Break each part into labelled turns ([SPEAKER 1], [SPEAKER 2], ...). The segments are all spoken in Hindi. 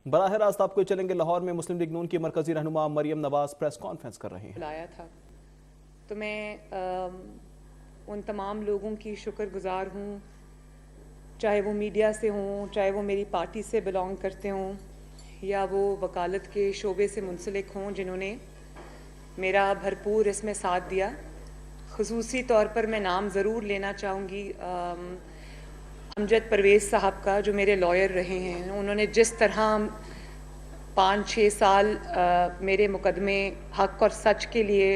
[SPEAKER 1] बराह रास्त आपको चलेंगे, लाहौर में मुस्लिम लीग नून की मरकजी रहनुमा मरियम नवाज प्रेस कॉन्फ्रेंस कर रही हैं।
[SPEAKER 2] बुलाया था तो मैं उन तमाम लोगों की शुक्रगुजार हूँ, चाहे वो मीडिया से हों, चाहे वो मेरी पार्टी से बिलोंग करते हों या वो वकालत के शोबे से मुंसलिक हों, जिन्होंने मेरा भरपूर इसमें साथ दिया। ख़ुसूसी तौर पर मैं नाम ज़रूर लेना चाहूँगी अमजद परवेज़ साहब का, जो मेरे लॉयर रहे हैं। उन्होंने जिस तरह 5-6 साल मेरे मुकदमे हक़ और सच के लिए,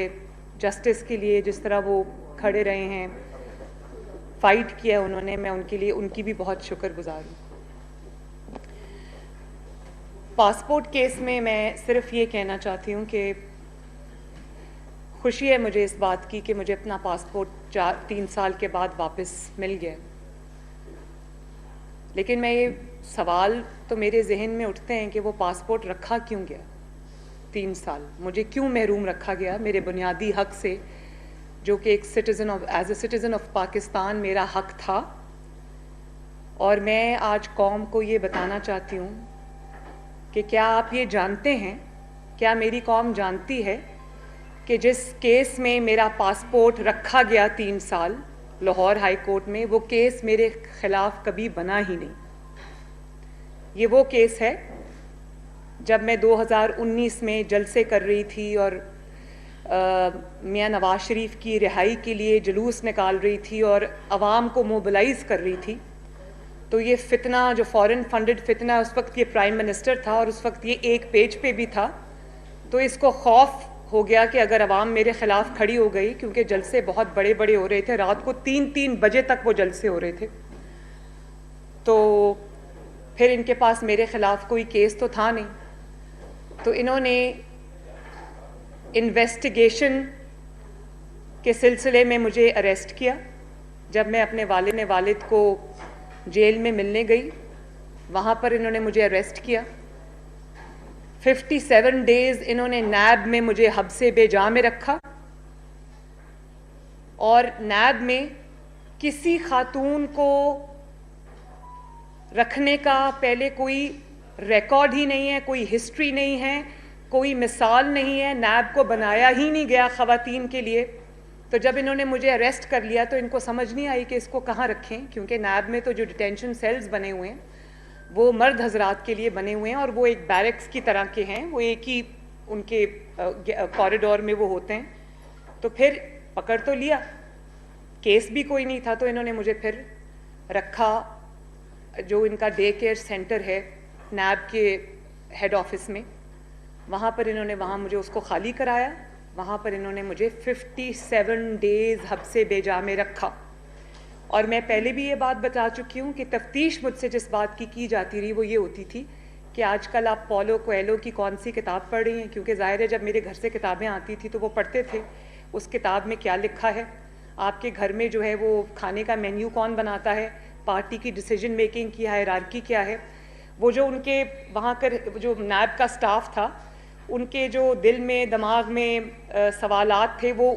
[SPEAKER 2] जस्टिस के लिए जिस तरह वो खड़े रहे हैं, फ़ाइट किया उन्होंने, मैं उनके लिए उनकी भी बहुत शुक्रगुजार हूँ। पासपोर्ट केस में मैं सिर्फ ये कहना चाहती हूँ कि खुशी है मुझे इस बात की कि मुझे अपना पासपोर्ट 3 साल के बाद वापस मिल गया। लेकिन मैं ये सवाल तो मेरे जहन में उठते हैं कि वो पासपोर्ट रखा क्यों गया 3 साल, मुझे क्यों महरूम रखा गया मेरे बुनियादी हक़ से, जो कि एक citizen of as a citizen of Pakistan मेरा हक़ था। और मैं आज कौम को ये बताना चाहती हूँ कि क्या आप ये जानते हैं, क्या मेरी कौम जानती है कि जिस केस में मेरा पासपोर्ट रखा गया 3 साल लाहौर हाई कोर्ट में, वो केस मेरे ख़िलाफ़ कभी बना ही नहीं। ये वो केस है जब मैं 2019 में जलसे कर रही थी और मियाँ नवाज शरीफ की रिहाई के लिए जुलूस निकाल रही थी और आवाम को मोबिलाइज़ कर रही थी। तो ये फितना, जो फॉरेन फंडेड फितना, उस वक्त ये प्राइम मिनिस्टर था और उस वक्त ये एक पेज पे भी था। तो इसको खौफ हो गया कि अगर आवाम मेरे ख़िलाफ़ खड़ी हो गई, क्योंकि जलसे बहुत बड़े बड़े हो रहे थे, रात को 3-3 बजे तक वो जलसे हो रहे थे, तो फिर इनके पास मेरे ख़िलाफ़ कोई केस तो था नहीं। तो इन्होंने इन्वेस्टिगेशन के सिलसिले में मुझे अरेस्ट किया। जब मैं अपने वालिद को जेल में मिलने गई, वहाँ पर इन्होंने मुझे अरेस्ट किया। 57 डेज़ इन्होंने नैब में मुझे हब्से बेजा में रखा और नैब में किसी खातून को रखने का पहले कोई रिकॉर्ड ही नहीं है, कोई हिस्ट्री नहीं है, कोई मिसाल नहीं है, नैब को बनाया ही नहीं गया ख़वातीन के लिए। तो जब इन्होंने मुझे अरेस्ट कर लिया तो इनको समझ नहीं आई कि इसको कहाँ रखें, क्योंकि नैब में तो जो डिटेंशन सेल्स बने हुए हैं वो मर्द हजरात के लिए बने हुए हैं और वो एक बैरक्स की तरह के हैं, वो एक ही उनके कॉरिडोर में वो होते हैं। तो फिर पकड़ तो लिया, केस भी कोई नहीं था, तो इन्होंने मुझे फिर रखा जो इनका डे केयर सेंटर है नैब के हेड ऑफिस में। वहाँ पर इन्होंने मुझे उसको खाली कराया। वहाँ पर इन्होंने मुझे 57 डेज़ हब्से बेजा में रखा। और मैं पहले भी ये बात बता चुकी हूँ कि तफ्तीश मुझसे जिस बात की जाती रही वो ये होती थी कि आजकल आप पॉलो कोएल्हो की कौन सी किताब पढ़ रही हैं, क्योंकि ज़ाहिर है जब मेरे घर से किताबें आती थी तो वो पढ़ते थे उस किताब में क्या लिखा है, आपके घर में जो है वो खाने का मेन्यू कौन बनाता है, पार्टी की डिसीजन मेकिंग की हायरार्की क्या है। वो जो उनके वहाँ कर जो नैब का स्टाफ था, उनके जो दिल में दिमाग में सवालात थे, वो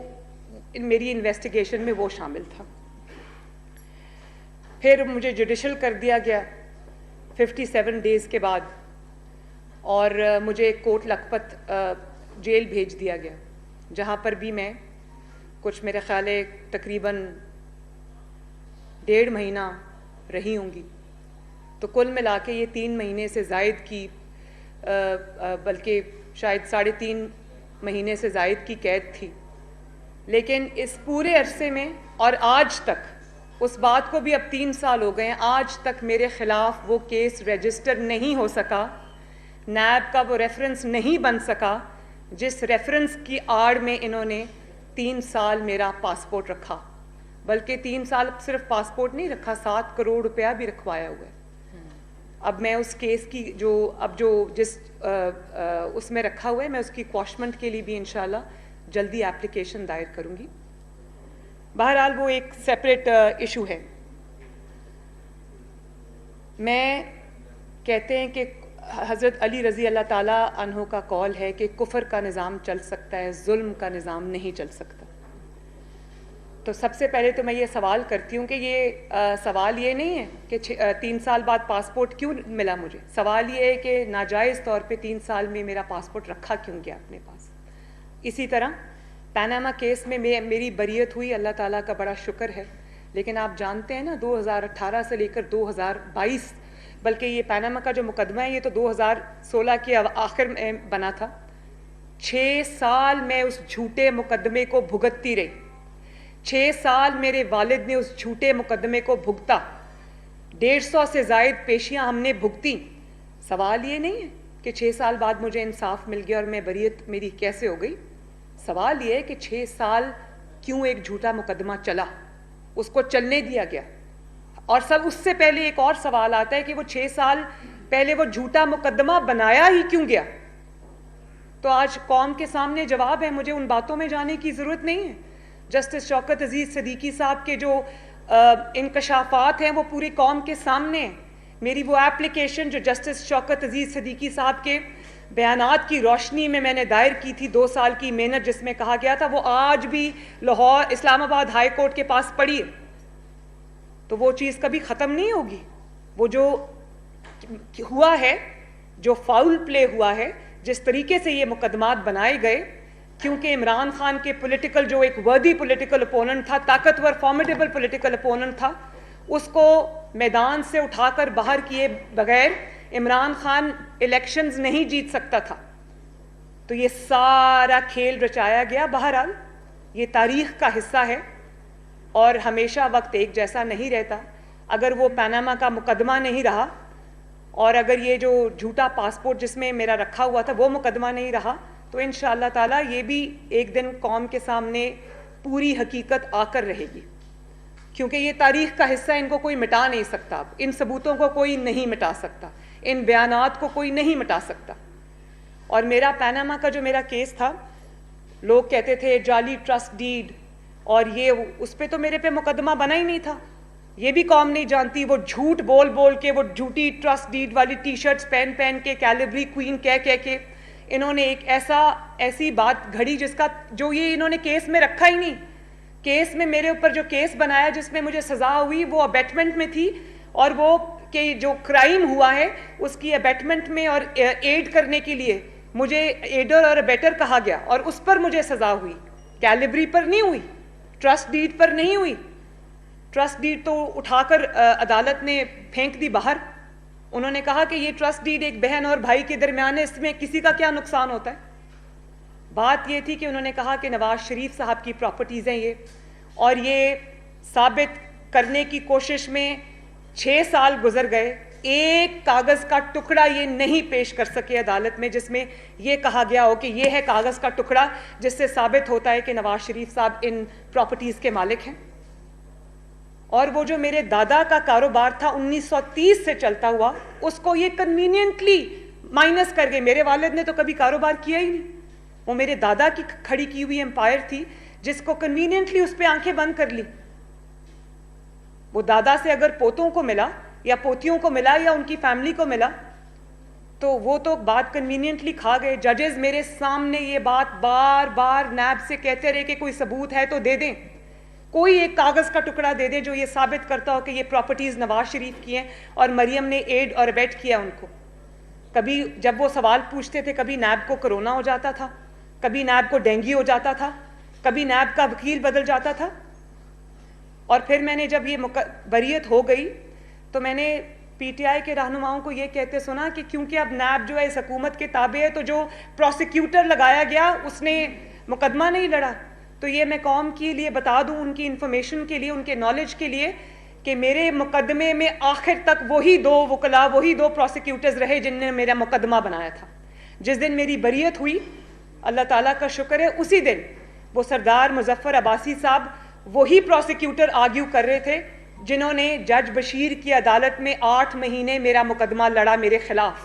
[SPEAKER 2] मेरी इन्वेस्टिगेशन में वो शामिल था। फिर मुझे जुडिशल कर दिया गया 57 डेज़ के बाद और मुझे कोट लखपत जेल भेज दिया गया, जहाँ पर भी मैं कुछ मेरे ख्याल है तकरीबन 1.5 महीना रही होंगी। तो कुल मिला के ये 3 महीने से ज़ायद की, बल्कि शायद 3.5 महीने से ज़ायद की कैद थी। लेकिन इस पूरे अरसे में और आज तक, उस बात को भी अब 3 साल हो गए हैं, आज तक मेरे ख़िलाफ़ वो केस रजिस्टर नहीं हो सका, नैब का वो रेफरेंस नहीं बन सका जिस रेफरेंस की आड़ में इन्होंने 3 साल मेरा पासपोर्ट रखा। बल्कि 3 साल सिर्फ पासपोर्ट नहीं रखा, 7 करोड़ रुपया भी रखवाया हुआ है। अब मैं उस केस की जिस उसमें रखा हुआ है, मैं उसकी क्वॉशमेंट के लिए भी इंशाल्लाह जल्दी एप्लीकेशन दायर करूँगी। बहरहाल वो एक सेपरेट इशू है। मैं कहते हैं कि हज़रत अली रज़ी अल्लाह ताला अन्हो का कौल है कि कुफ़र का निज़ाम चल सकता है, जुल्म का निज़ाम नहीं चल सकता। तो सबसे पहले तो मैं ये सवाल करती हूँ कि ये सवाल ये नहीं है कि 3 साल बाद पासपोर्ट क्यों मिला मुझे। सवाल ये है कि नाजायज़ तौर पे 3 साल में मेरा पासपोर्ट रखा क्यों गया अपने पास। इसी तरह पनामा केस में मेरी बरियत हुई, अल्लाह ताला का बड़ा शुक्र है। लेकिन आप जानते हैं ना, 2018 से लेकर 2022, बल्कि ये पनामा का जो मुकदमा है ये तो 2016 के आखिर में बना था। 6 साल मैं उस झूठे मुकदमे को भुगतती रही। 6 साल मेरे वालिद ने उस झूठे मुकदमे को भुगता। 150 से ज़ायद पेशियां हमने भुगती। सवाल ये नहीं है कि 6 साल बाद मुझे इंसाफ मिल गया और मैं बरियत मेरी कैसे हो गई। सवाल ये है कि 6 साल क्यों एक झूठा मुकदमा चला, उसको चलने दिया गया। और सब उससे पहले एक और सवाल आता है कि वो 6 साल पहले वो झूठा मुकदमा बनाया ही क्यों गया। तो आज कौम के सामने जवाब है, मुझे उन बातों में जाने की ज़रूरत नहीं है। जस्टिस शौकत अजीज़ सिद्दीकी साहब के जो इंकशाफात हैं वो पूरी कौम के सामने हैं। मेरी वो एप्लीकेशन जो जस्टिस शौकत अजीज़ सिद्दीकी साहब के बयानात की रोशनी में मैंने दायर की थी, 2 साल की मेहनत जिसमें कहा गया था, वो आज भी लाहौर इस्लामाबाद हाई कोर्ट के पास पड़ी है। तो वो चीज़ कभी ख़त्म नहीं होगी। वो जो हुआ है, जो फाउल प्ले हुआ है, जिस तरीके से ये मुकदमात बनाए गए, क्योंकि इमरान खान के पॉलिटिकल जो एक वर्दी पॉलिटिकल अपोनेंट था, ताकतवर फॉर्मिडेबल पॉलिटिकल अपोनेंट था, उसको मैदान से उठाकर बाहर किए बगैर इमरान खान इलेक्शंस नहीं जीत सकता था। तो ये सारा खेल रचाया गया। बहरहाल ये तारीख का हिस्सा है और हमेशा वक्त एक जैसा नहीं रहता। अगर वो पनामा का मुकदमा नहीं रहा और अगर ये जो झूठा पासपोर्ट जिसमें मेरा रखा हुआ था वो मुकदमा नहीं रहा, तो इंशाअल्लाह ताला ये भी एक दिन कौम के सामने पूरी हकीकत आकर रहेगी। क्योंकि ये तारीख का हिस्सा, इनको कोई मिटा नहीं सकता। इन सबूतों को कोई नहीं मिटा सकता, इन बयानात को कोई नहीं मिटा सकता। और मेरा पनामा का जो मेरा केस था, लोग कहते थे जाली ट्रस्ट डीड और ये, उस पर तो मेरे पे मुकदमा बना ही नहीं था। ये भी कौम नहीं जानती। वो झूठ बोल बोल के, वो झूठी ट्रस्ट डीड वाली टी शर्ट्स पहन पहन के, कैलिबरी क्वीन कह कह के इन्होंने एक ऐसी बात घड़ी जिसका जो ये इन्होंने केस में रखा ही नहीं। केस में मेरे ऊपर जो केस बनाया जिसमें मुझे सज़ा हुई वो अबेटमेंट में थी, और वो कि जो क्राइम हुआ है उसकी अबेटमेंट में और एड करने के लिए मुझे एडर और अबेटर कहा गया और उस पर मुझे सज़ा हुई। कैलिबरी पर नहीं हुई, ट्रस्ट डीड पर नहीं हुई। ट्रस्ट डीड तो उठाकर अदालत ने फेंक दी बाहर। उन्होंने कहा कि ये ट्रस्ट डीड एक बहन और भाई के दरमियान है, इसमें किसी का क्या नुकसान होता है। बात ये थी कि उन्होंने कहा कि नवाज शरीफ साहब की प्रॉपर्टीज़ हैं ये, और ये साबित करने की कोशिश में 6 साल गुजर गए। एक कागज़ का टुकड़ा ये नहीं पेश कर सके अदालत में जिसमें ये कहा गया हो कि ये है कागज़ का टुकड़ा जिससे साबित होता है कि नवाज शरीफ साहब इन प्रॉपर्टीज़ के मालिक हैं। और वो जो मेरे दादा का कारोबार था 1930 से चलता हुआ, उसको ये कन्वीनियंटली माइनस कर गए। मेरे वालिद ने तो कभी कारोबार किया ही नहीं। वो मेरे दादा की खड़ी की हुई एम्पायर थी जिसको कन्वीनियंटली उस पर आंखें बंद कर ली। वो दादा से अगर पोतों को मिला या पोतियों को मिला या उनकी फैमिली को मिला तो वो तो बात कन्वीनियंटली खा गए। जजेस मेरे सामने ये बात बार बार नैब से कहते रहे कि कोई सबूत है तो दे दें, कोई एक कागज़ का टुकड़ा दे दें जो ये साबित करता हो कि ये प्रॉपर्टीज़ नवाज शरीफ की हैं और मरियम ने एड और अबेट किया उनको। कभी जब वो सवाल पूछते थे, कभी नैब को कोरोना हो जाता था, कभी नैब को डेंगू हो जाता था, कभी नैब का वकील बदल जाता था। और फिर मैंने जब ये बरियत हो गई तो मैंने पीटीआई के रहनुमाओं को ये कहते सुना कि क्योंकि अब नैब जो है इस हुकूमत के ताबे है, तो जो प्रोसिक्यूटर लगाया गया उसने मुकदमा नहीं लड़ा। तो ये मैं कौम के लिए बता दूं, उनकी इंफॉर्मेशन के लिए, उनके नॉलेज के लिए, कि मेरे मुकदमे में आखिर तक वही 2 वकला, वही 2 प्रोसिक्यूटर्स रहे जिनने मेरा मुकदमा बनाया था। जिस दिन मेरी बरियत हुई, अल्लाह ताला का शुक्र है, उसी दिन वो सरदार मुजफ्फर अब्बासी साहब वही प्रोसिक्यूटर आर्ग्यू कर रहे थे जिन्होंने जज बशीर की अदालत में 8 महीने मेरा मुकदमा लड़ा मेरे खिलाफ।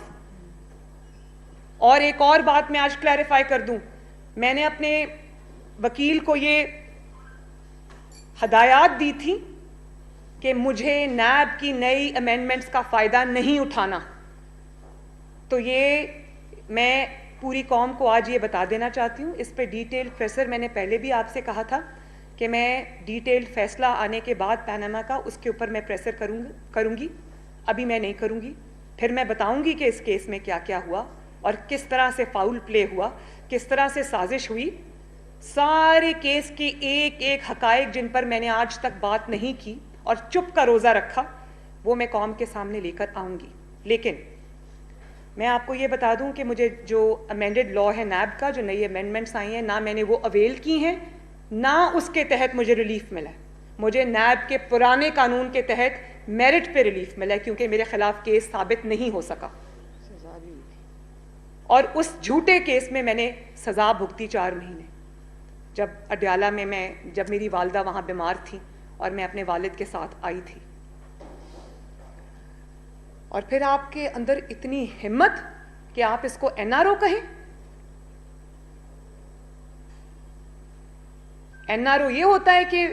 [SPEAKER 2] और एक और बात मैं आज क्लैरिफाई कर दूं, मैंने अपने वकील को ये हदायत दी थी कि मुझे नैब की नई अमेंडमेंट्स का फ़ायदा नहीं उठाना। तो ये मैं पूरी कौम को आज ये बता देना चाहती हूँ। इस पे डिटेल फिर मैंने पहले भी आपसे कहा था कि मैं डिटेल्ड फैसला आने के बाद पैनामा का उसके ऊपर मैं प्रेशर करूँगी। अभी मैं नहीं करूँगी। फिर मैं बताऊँगी कि इस केस में क्या क्या हुआ और किस तरह से फाउल प्ले हुआ, किस तरह से साजिश हुई। सारे केस के एक एक हकायक जिन पर मैंने आज तक बात नहीं की और चुप का रोज़ा रखा, वो मैं कौम के सामने लेकर आऊँगी। लेकिन मैं आपको ये बता दूं कि मुझे जो अमेंडेड लॉ है नैब का, जो नई अमेंडमेंट्स आई हैं, ना मैंने वो अवेल की हैं, ना उसके तहत मुझे रिलीफ मिला है। मुझे नैब के पुराने कानून के तहत मेरिट पे रिलीफ मिला है, क्योंकि मेरे खिलाफ केस साबित नहीं हो सका और उस झूठे केस में मैंने सज़ा भुगती 4 महीने। जब अडयाला में जब मेरी वालदा वहाँ बीमार थी और मैं अपने वालिद के साथ आई थी, और फिर आपके अंदर इतनी हिम्मत कि आप इसको एनआरओ कहें। एनआरओ ये होता है कि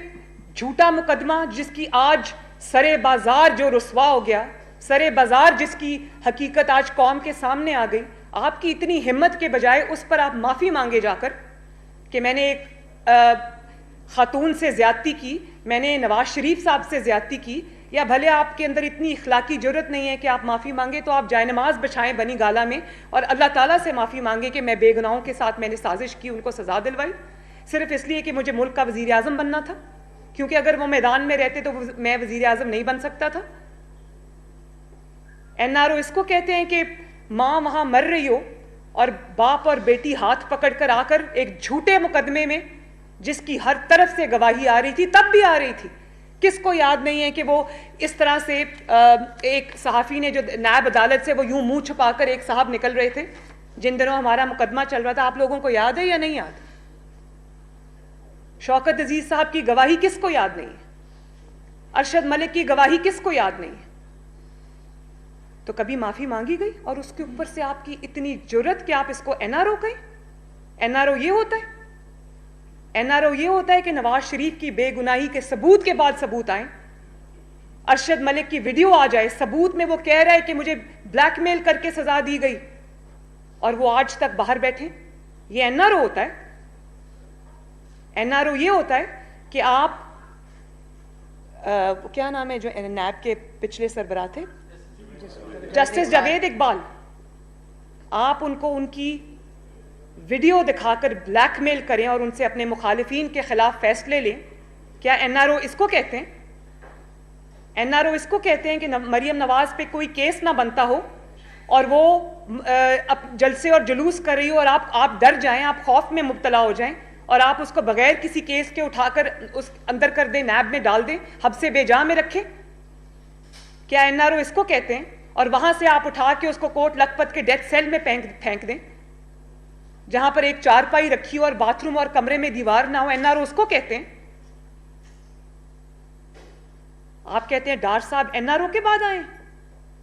[SPEAKER 2] झूठा मुकदमा जिसकी आज सरे बाजार जो रुस्वा हो गया, सरे बाजार जिसकी हकीकत आज कौम के सामने आ गई, आपकी इतनी हिम्मत के बजाय उस पर आप माफ़ी मांगे जाकर कि मैंने एक खातून से ज़्यादती की, मैंने नवाज शरीफ साहब से ज़्यादती की, या भले आपके अंदर इतनी इखलाकी जरूरत नहीं है कि आप माफ़ी मांगे, तो आप जायनमाज बिछाएं बनी गाला में और अल्लाह ताला से माफ़ी मांगे कि मैं बेगुनाहों के साथ मैंने साजिश की, उनको सज़ा दिलवाई, सिर्फ इसलिए कि मुझे मुल्क का वज़ीर आज़म बनना था। क्योंकि अगर वो मैदान में रहते तो मैं वज़ीर आज़म नहीं बन सकता था। एनआरओ इसको कहते हैं कि माँ वहाँ मर रही हो और बाप और बेटी हाथ पकड़कर आकर एक झूठे मुकदमे में जिसकी हर तरफ से गवाही आ रही थी, तब भी आ रही थी। किसको याद नहीं है कि वो इस तरह से एक सहाफ़ी ने जो नायब अदालत से वो यूं मुंह छुपाकर एक साहब निकल रहे थे जिन दिनों हमारा मुकदमा चल रहा था, आप लोगों को याद है या नहीं याद? शौकत अजीज साहब की गवाही किसको याद नहीं है? अरशद मलिक की गवाही किसको याद नहीं है? तो कभी माफी मांगी गई और उसके ऊपर से आपकी इतनी जुर्रत कि आप इसको एनआरओ कहें? एनआरओ ये होता है? एनआरओ ये होता है कि नवाज शरीफ की बेगुनाही के सबूत के बाद सबूत आए, अरशद मलिक की वीडियो आ जाए, सबूत में वो कह रहा है कि मुझे ब्लैकमेल करके सजा दी गई, और वो आज तक बाहर बैठे। ये एनआरओ होता है? एनआरओ ये होता है कि आप क्या नाम है जो नैब के पिछले सरबराह थे, जस्टिस जावेद इकबाल, आप उनको उनकी वीडियो दिखाकर ब्लैकमेल करें और उनसे अपने मुखालिफिन के खिलाफ फैसले लें। क्या एनआरओ इसको कहते हैं? एनआरओ इसको कहते हैं कि मरियम नवाज पे कोई केस ना बनता हो और वो जलसे और जुलूस कर रही हो और आप डर जाएं, आप खौफ में मुब्तला हो जाएं और आप उसको बगैर किसी केस के उठाकर उस अंदर कर दें, नैब में डाल दें, हब्से बेजा में रखें? क्या एनआरओ इसको कहते हैं? और वहां से आप उठा के उसको कोट लखपत के डेथ सेल में फेंक दें, जहां पर एक चारपाई रखी हो और बाथरूम और कमरे में दीवार ना हो। एनआरओ उसको कहते हैं? आप कहते हैं डार साहब एनआरओ के बाद आए।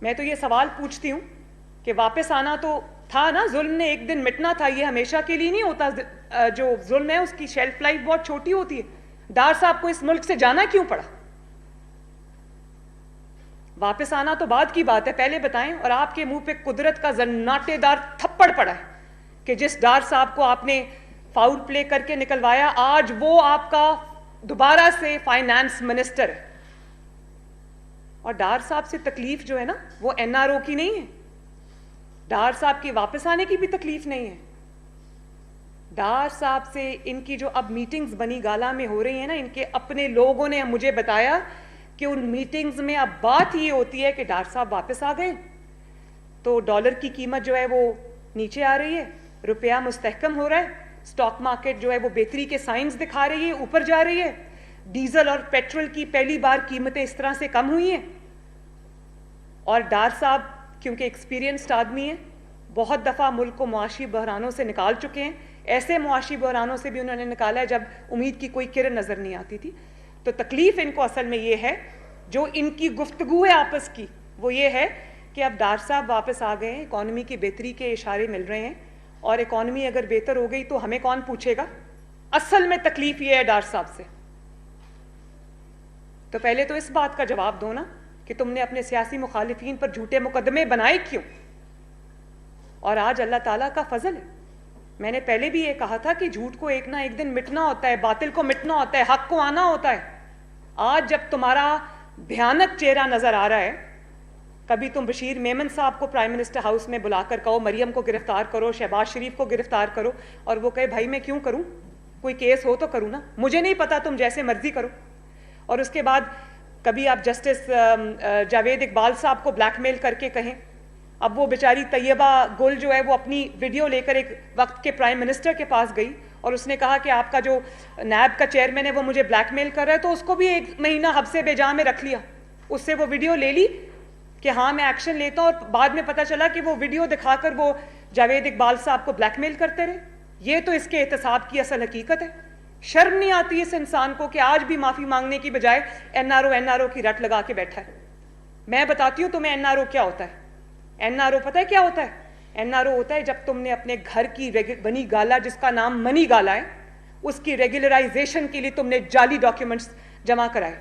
[SPEAKER 2] मैं तो ये सवाल पूछती हूं कि वापस आना तो था ना, जुल्म ने एक दिन मिटना था, ये हमेशा के लिए नहीं होता। जो जुल्म है उसकी शेल्फ लाइफ बहुत छोटी होती है। डार साहब को इस मुल्क से जाना क्यों पड़ा? वापस आना तो बाद की बात है, पहले बताएं। और आपके मुंह पे कुदरत का जन्नाटेदार थप्पड़ पड़ा है कि जिस डार साहब को आपने फाउल प्ले करके निकलवाया, आज वो आपका दोबारा से फाइनेंस मिनिस्टर है। और डार साहब से तकलीफ जो है ना, वो एनआरओ की नहीं है। डार साहब के वापस आने की भी तकलीफ नहीं है। डार साहब से इनकी जो अब मीटिंग्स बनी गाला में हो रही है ना, इनके अपने लोगों ने मुझे बताया कि उन मीटिंग्स में अब बात ये होती है कि डार साहब वापस आ गए तो डॉलर की कीमत जो है वो नीचे आ रही है, रुपया मुस्तहकम हो रहा है, स्टॉक मार्केट जो है वो बेहतरी के साइंस दिखा रही है, ऊपर जा रही है, डीजल और पेट्रोल की पहली बार कीमतें इस तरह से कम हुई हैं। और डार साहब क्योंकि एक्सपीरियंस्ड आदमी है, बहुत दफ़ा मुल्क को मुआशी बहरानों से निकाल चुके हैं। ऐसे मुआशी बहरानों से भी उन्होंने निकाला है जब उम्मीद की कोई किरण नज़र नहीं आती थी। तो तकलीफ इनको असल में ये है, जो इनकी गुफ्तगू है आपस की, वो ये है कि अब डार साहब वापस आ गए हैं, इकॉनमी की बेहतरी के इशारे मिल रहे हैं, और इकॉनमी अगर बेहतर हो गई तो हमें कौन पूछेगा? असल में तकलीफ ये है डार साहब से। तो पहले तो इस बात का जवाब दो ना कि तुमने अपने सियासी मुखालिफिन पर झूठे मुकदमे बनाए क्यों? और आज अल्लाह ताला का फजल है, मैंने पहले भी ये कहा था कि झूठ को एक ना एक दिन मिटना होता है, बातिल को मिटना होता है, हक को आना होता है। आज जब तुम्हारा भयानक चेहरा नजर आ रहा है, कभी तुम बशीर मेमन साहब को प्राइम मिनिस्टर हाउस में बुलाकर कहो मरियम को गिरफ्तार करो, शहबाज शरीफ को गिरफ्तार करो, और वो कहे भाई मैं क्यों करूं, कोई केस हो तो करूं ना, मुझे नहीं पता, तुम जैसे मर्जी करो। और उसके बाद कभी आप जस्टिस जावेद इकबाल साहब को ब्लैकमेल करके कहें। अब वो बेचारी तैयबा गुल जो है वो अपनी वीडियो लेकर एक वक्त के प्राइम मिनिस्टर के पास गई और उसने कहा कि आपका जो नैब का चेयरमैन है वो मुझे ब्लैकमेल कर रहा है, तो उसको भी 1 महीना हब्से बेजा में रख लिया। उससे वो वीडियो ले ली कि हाँ मैं एक्शन लेता हूँ, और बाद में पता चला कि वो वीडियो दिखाकर वो जावेद इकबाल साहब को ब्लैकमेल करते रहे। ये तो इसके एहतसाब की असल हकीकत है। शर्म नहीं आती इस इंसान को कि आज भी माफी मांगने की बजाय एनआरओ की रट लगा के बैठा है। मैं बताती हूँ तुम्हें एनआरओ क्या होता है। एनआरओ पता है क्या होता है? एनआरओ होता है जब तुमने अपने घर की बनी गाला, जिसका नाम मनी गाला है, उसकी रेगुलराइजेशन के लिए तुमने जाली डॉक्यूमेंट्स जमा कराए,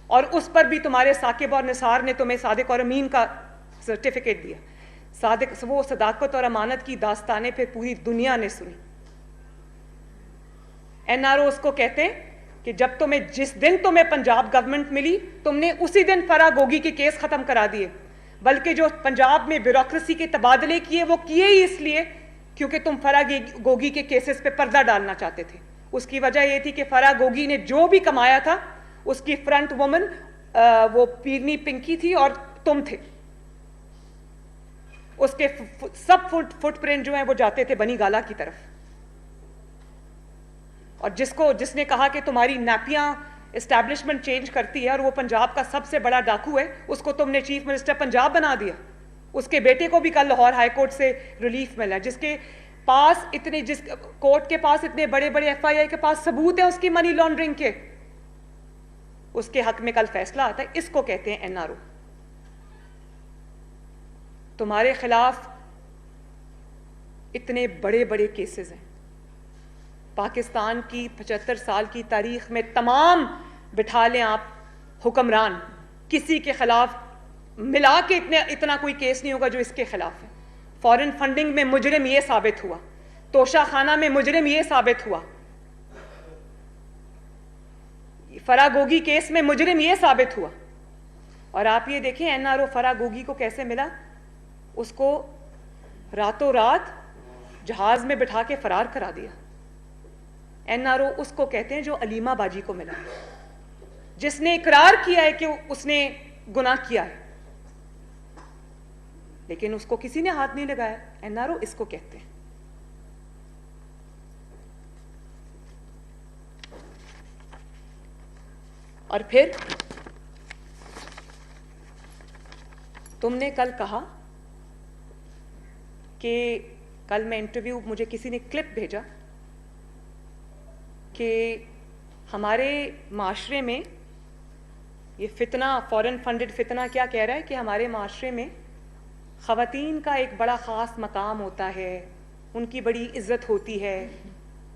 [SPEAKER 2] और उस पर भी तुम्हारे साकिब और निसार ने तुम्हें सादिक और अमीन का सर्टिफिकेट दिया। सादिक वो सदाकत और अमानत की दास्तानें फिर पूरी दुनिया ने सुनी। एनआरओ उसको कहते हैं कि जब तुम्हें, जिस दिन तुम्हें पंजाब गवर्नमेंट मिली, तुमने उसी दिन फराह गोगी के केस खत्म करा दिए। बल्कि जो पंजाब में ब्यूरोक्रेसी के तबादले किए वो किए ही इसलिए क्योंकि तुम फराह गोगी के केसेस पे पर्दा डालना चाहते थे। उसकी वजह ये थी कि फराह गोगी ने जो भी कमाया था उसकी फ्रंट वुमन वो पीरनी पिंकी थी और तुम थे। उसके सब फुटप्रिंट जो है वो जाते थे बनी गाला की तरफ। और जिसने कहा कि तुम्हारी नापियां एस्टैब्लिशमेंट चेंज करती है और वो पंजाब का सबसे बड़ा डाकू है, उसको तुमने चीफ मिनिस्टर पंजाब बना दिया। उसके बेटे को भी कल लाहौर हाई कोर्ट से रिलीफ मिला, जिसके पास इतने, जिस कोर्ट के पास इतने बड़े बड़े एफआईआर के पास सबूत है उसकी मनी लॉन्ड्रिंग के, उसके हक में कल फैसला आता है। इसको कहते हैं एनआरओ। तुम्हारे खिलाफ इतने बड़े बड़े केसेस हैं। पाकिस्तान की 75 साल की तारीख में तमाम बिठा लें आप हुक्मरान, किसी के खिलाफ मिला के इतना कोई केस नहीं होगा जो इसके खिलाफ है। फॉरेन फंडिंग में मुजरिम ये साबित हुआ, तोशा खाना में मुजरिम ये साबित हुआ, फराह गोगी केस में मुजरिम ये साबित हुआ। और आप ये देखें एनआरओ फराह गोगी को कैसे मिला। उसको रातों रात जहाज में बिठा के फरार करा दिया। एनआरओ उसको कहते हैं जो अलीमा बाजी को मिला, जिसने इकरार किया है कि उसने गुनाह किया है, लेकिन उसको किसी ने हाथ नहीं लगाया। एनआरओ इसको कहते हैं। और फिर तुमने कल कहा कि कल मैं इंटरव्यू, मुझे किसी ने क्लिप भेजा कि हमारे माशरे में ये फितना, फॉरेन फंडेड फितना क्या कह रहा है कि हमारे माशरे में ख़वातीन का एक बड़ा ख़ास मकाम होता है, उनकी बड़ी इज़्ज़त होती है,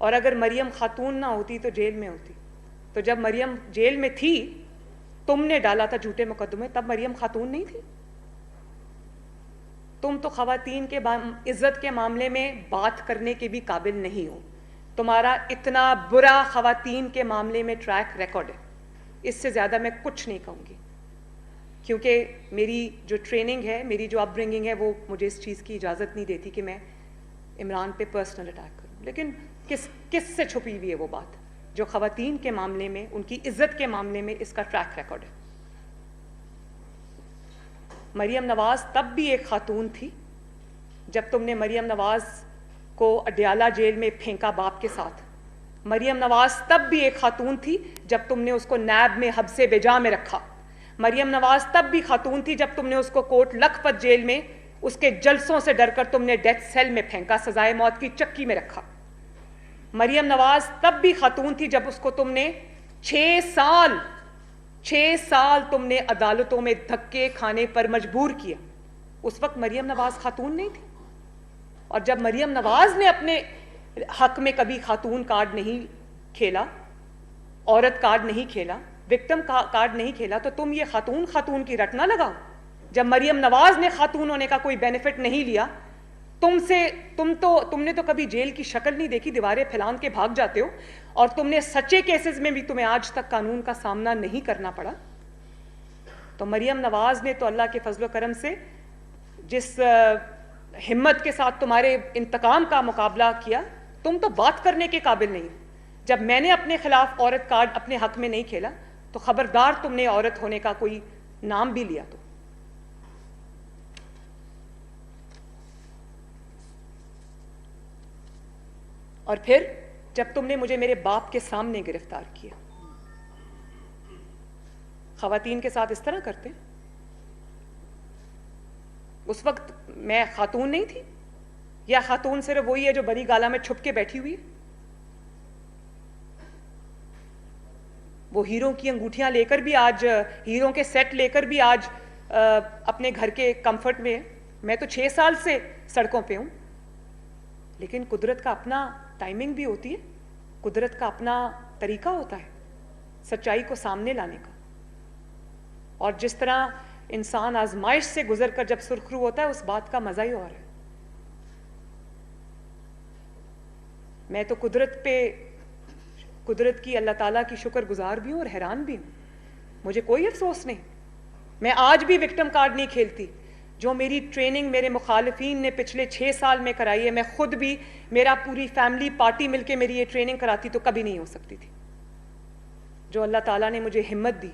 [SPEAKER 2] और अगर मरियम खातून ना होती तो जेल में होती। तो जब मरियम जेल में थी, तुमने डाला था झूठे मुकदमे, तब मरियम खातून नहीं थी। तुम तो ख़वातीन के इज़्ज़त के मामले में बात करने के भी काबिल नहीं हो। तुम्हारा इतना बुरा ख़वातीन के मामले में ट्रैक रिकॉर्ड है, इससे ज़्यादा मैं कुछ नहीं कहूँगी, क्योंकि मेरी जो ट्रेनिंग है, मेरी जो अपब्रिंगिंग है, वो मुझे इस चीज़ की इजाज़त नहीं देती कि मैं इमरान पे पर्सनल अटैक करूँ। लेकिन किस से छुपी हुई है वो बात जो ख़वातीन के मामले में, उनकी इज़्ज़त के मामले में इसका ट्रैक रिकॉर्ड है। मरियम नवाज़ तब भी एक खातून थी जब तुमने मरियम नवाज़ को अडयाला जेल में फेंका बाप के साथ। मरियम नवाज़ तब भी एक खातून थी जब तुमने उसको नैब में हब्से बेजा में रखा। मरियम नवाज़ तब भी खातून थी जब तुमने उसको कोट लखपत जेल में उसके जलसों से डरकर तुमने डेथ सेल में फेंका, सजाए मौत की चक्की में रखा। मरियम नवाज़ तब भी खातून थी जब उसको तुमने 6 साल तुमने अदालतों में धक्के खाने पर मजबूर किया। उस वक्त मरियम नवाज़ खातून नहीं थी। और जब मरियम नवाज़ ने अपने हक में कभी खातून कार्ड नहीं खेला, औरत कार्ड नहीं खेला, विक्टिम कार्ड नहीं खेला, तो तुम ये खातून की रट ना लगाओ। जब मरियम नवाज़ ने खातून होने का कोई बेनिफिट नहीं लिया, तुमने तो कभी जेल की शक्ल नहीं देखी, दीवारें फैलान के भाग जाते हो, और तुमने सच्चे केसेस में भी तुम्हें आज तक कानून का सामना नहीं करना पड़ा। तो मरियम नवाज ने तो अल्लाह के फजल करम से जिस हिम्मत के साथ तुम्हारे इंतकाम का मुकाबला किया, तुम तो बात करने के काबिल नहीं। जब मैंने अपने खिलाफ औरत कार्ड अपने हक में नहीं खेला, तो खबरदार तुमने औरत होने का कोई नाम भी लिया तो। और फिर जब तुमने मुझे मेरे बाप के सामने गिरफ्तार किया, खवातीन के साथ इस तरह करते। उस वक्त मैं खातून नहीं थी, या खातून सिर्फ वही है जो बड़ी गाला में छुप के बैठी हुई है? वो हीरो की अंगूठियां लेकर भी आज, हीरो के सेट लेकर भी आज अपने घर के कंफर्ट में है। मैं तो 6 साल से सड़कों पे हूं, लेकिन कुदरत का अपना टाइमिंग भी होती है, कुदरत का अपना तरीका होता है सच्चाई को सामने लाने का। और जिस तरह इंसान आजमाइश से गुजर कर जब सुरखरू होता है, उस बात का मजा ही और है। मैं तो कुदरत की, अल्लाह ताला की शुक्रगुजार भी हूं और हैरान भी हूं। मुझे कोई अफसोस नहीं, मैं आज भी विक्टिम कार्ड नहीं खेलती। जो मेरी ट्रेनिंग मेरे मुखालिफिन ने पिछले 6 साल में कराई है, मैं खुद भी, मेरा पूरी फैमिली पार्टी मिलके मेरी ये ट्रेनिंग कराती तो कभी नहीं हो सकती थी। जो अल्लाह ताला ने मुझे हिम्मत दी,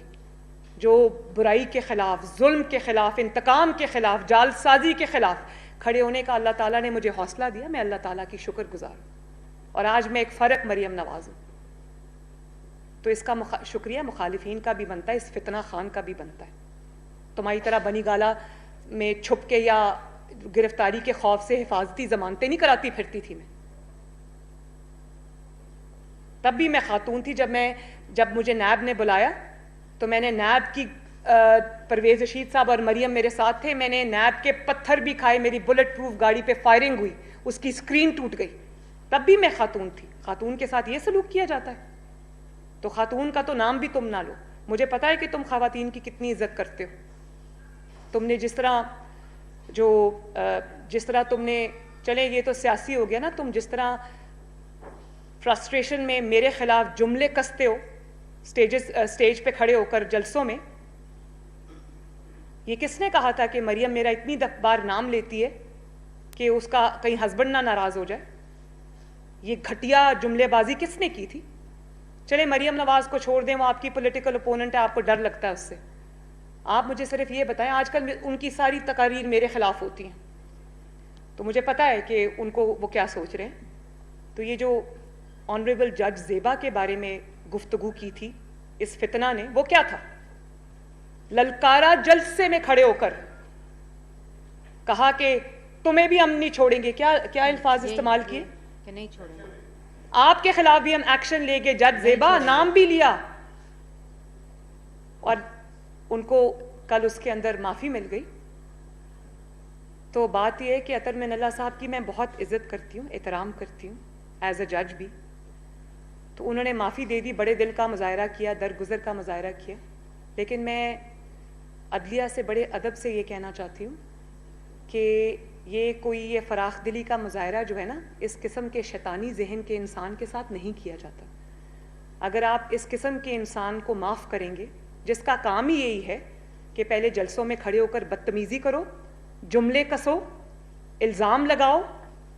[SPEAKER 2] जो बुराई के खिलाफ, जुल्म के खिलाफ, इंतकाम के खिलाफ, जालसाजी के खिलाफ खड़े होने का अल्लाह ताला ने मुझे हौसला दिया, मैं अल्लाह ताला की शुक्रगुजार हूं। और आज मैं एक फ़र्क मरियम नवाज हूं, तो इसका शुक्रिया मुखालिफिन का भी बनता है, इस फितना खान का भी बनता है। तुम्हारी तरह बनी गाला में छुप के या गिरफ्तारी के खौफ से हिफाजती जमानतें नहीं कराती फिरती थी मैं। तब भी मैं खातून थी। जब मुझे नैब ने बुलाया तो मैंने नैब की, परवेज रशीद साहब और मरियम मेरे साथ थे, मैंने नैब के पत्थर भी खाए, मेरी बुलेट प्रूफ गाड़ी पे फायरिंग हुई, उसकी स्क्रीन टूट गई। तब भी मैं खातून थी। खातून के साथ ये सलूक किया जाता है, तो खातून का तो नाम भी तुम ना लो। मुझे पता है कि तुम खवातीन की कितनी इज्जत करते हो। तुमने जिस तरह तुमने, चले ये तो सियासी हो गया ना, तुम जिस तरह फ्रस्ट्रेशन में मेरे खिलाफ जुमले कसते हो स्टेज पे खड़े होकर जलसों में। ये किसने कहा था कि मरियम मेरा इतनी बार नाम लेती है कि उसका कहीं हस्बैंड ना नाराज हो जाए? ये घटिया जुमलेबाजी किसने की थी? चले मरियम नवाज को छोड़ दें, वो आपकी पॉलिटिकल ओपोनेंट है, आपको डर लगता है उससे। आप मुझे सिर्फ ये बताएं, आजकल उनकी सारी तकारीर मेरे खिलाफ होती हैं, तो मुझे पता है कि उनको वो क्या सोच रहे हैं। तो ये जो ऑनरेबल जज ज़ेबा के बारे में गुफ्तगू की थी इस फितना ने, वो क्या था? ललकारा जलसे में खड़े होकर कहा कि तुम्हें भी हम नहीं छोड़ेंगे। क्या अल्फाज इस्तेमाल किए
[SPEAKER 3] कि नहीं छोड़ेंगे,
[SPEAKER 2] आपके खिलाफ भी हम एक्शन लेंगे। जज ज़ेबा नाम भी लिया, और उनको कल उसके अंदर माफ़ी मिल गई। तो बात यह है कि अतर मिनल्ला साहब की मैं बहुत इज़्ज़त करती हूँ, एहतराम करती हूँ एज अ जज भी। तो उन्होंने माफ़ी दे दी, बड़े दिल का मुजाहरा किया, दरगुजर का मुजाहरा किया। लेकिन मैं अदलिया से बड़े अदब से ये कहना चाहती हूँ कि ये फ़राख दिली का मुजाहरा जो है ना, इस किस्म के शैतानी जहन के इंसान के साथ नहीं किया जाता। अगर आप इस किस्म के इंसान को माफ़ करेंगे, जिसका काम ही यही है कि पहले जलसों में खड़े होकर बदतमीज़ी करो, जुमले कसो, इल्ज़ाम लगाओ,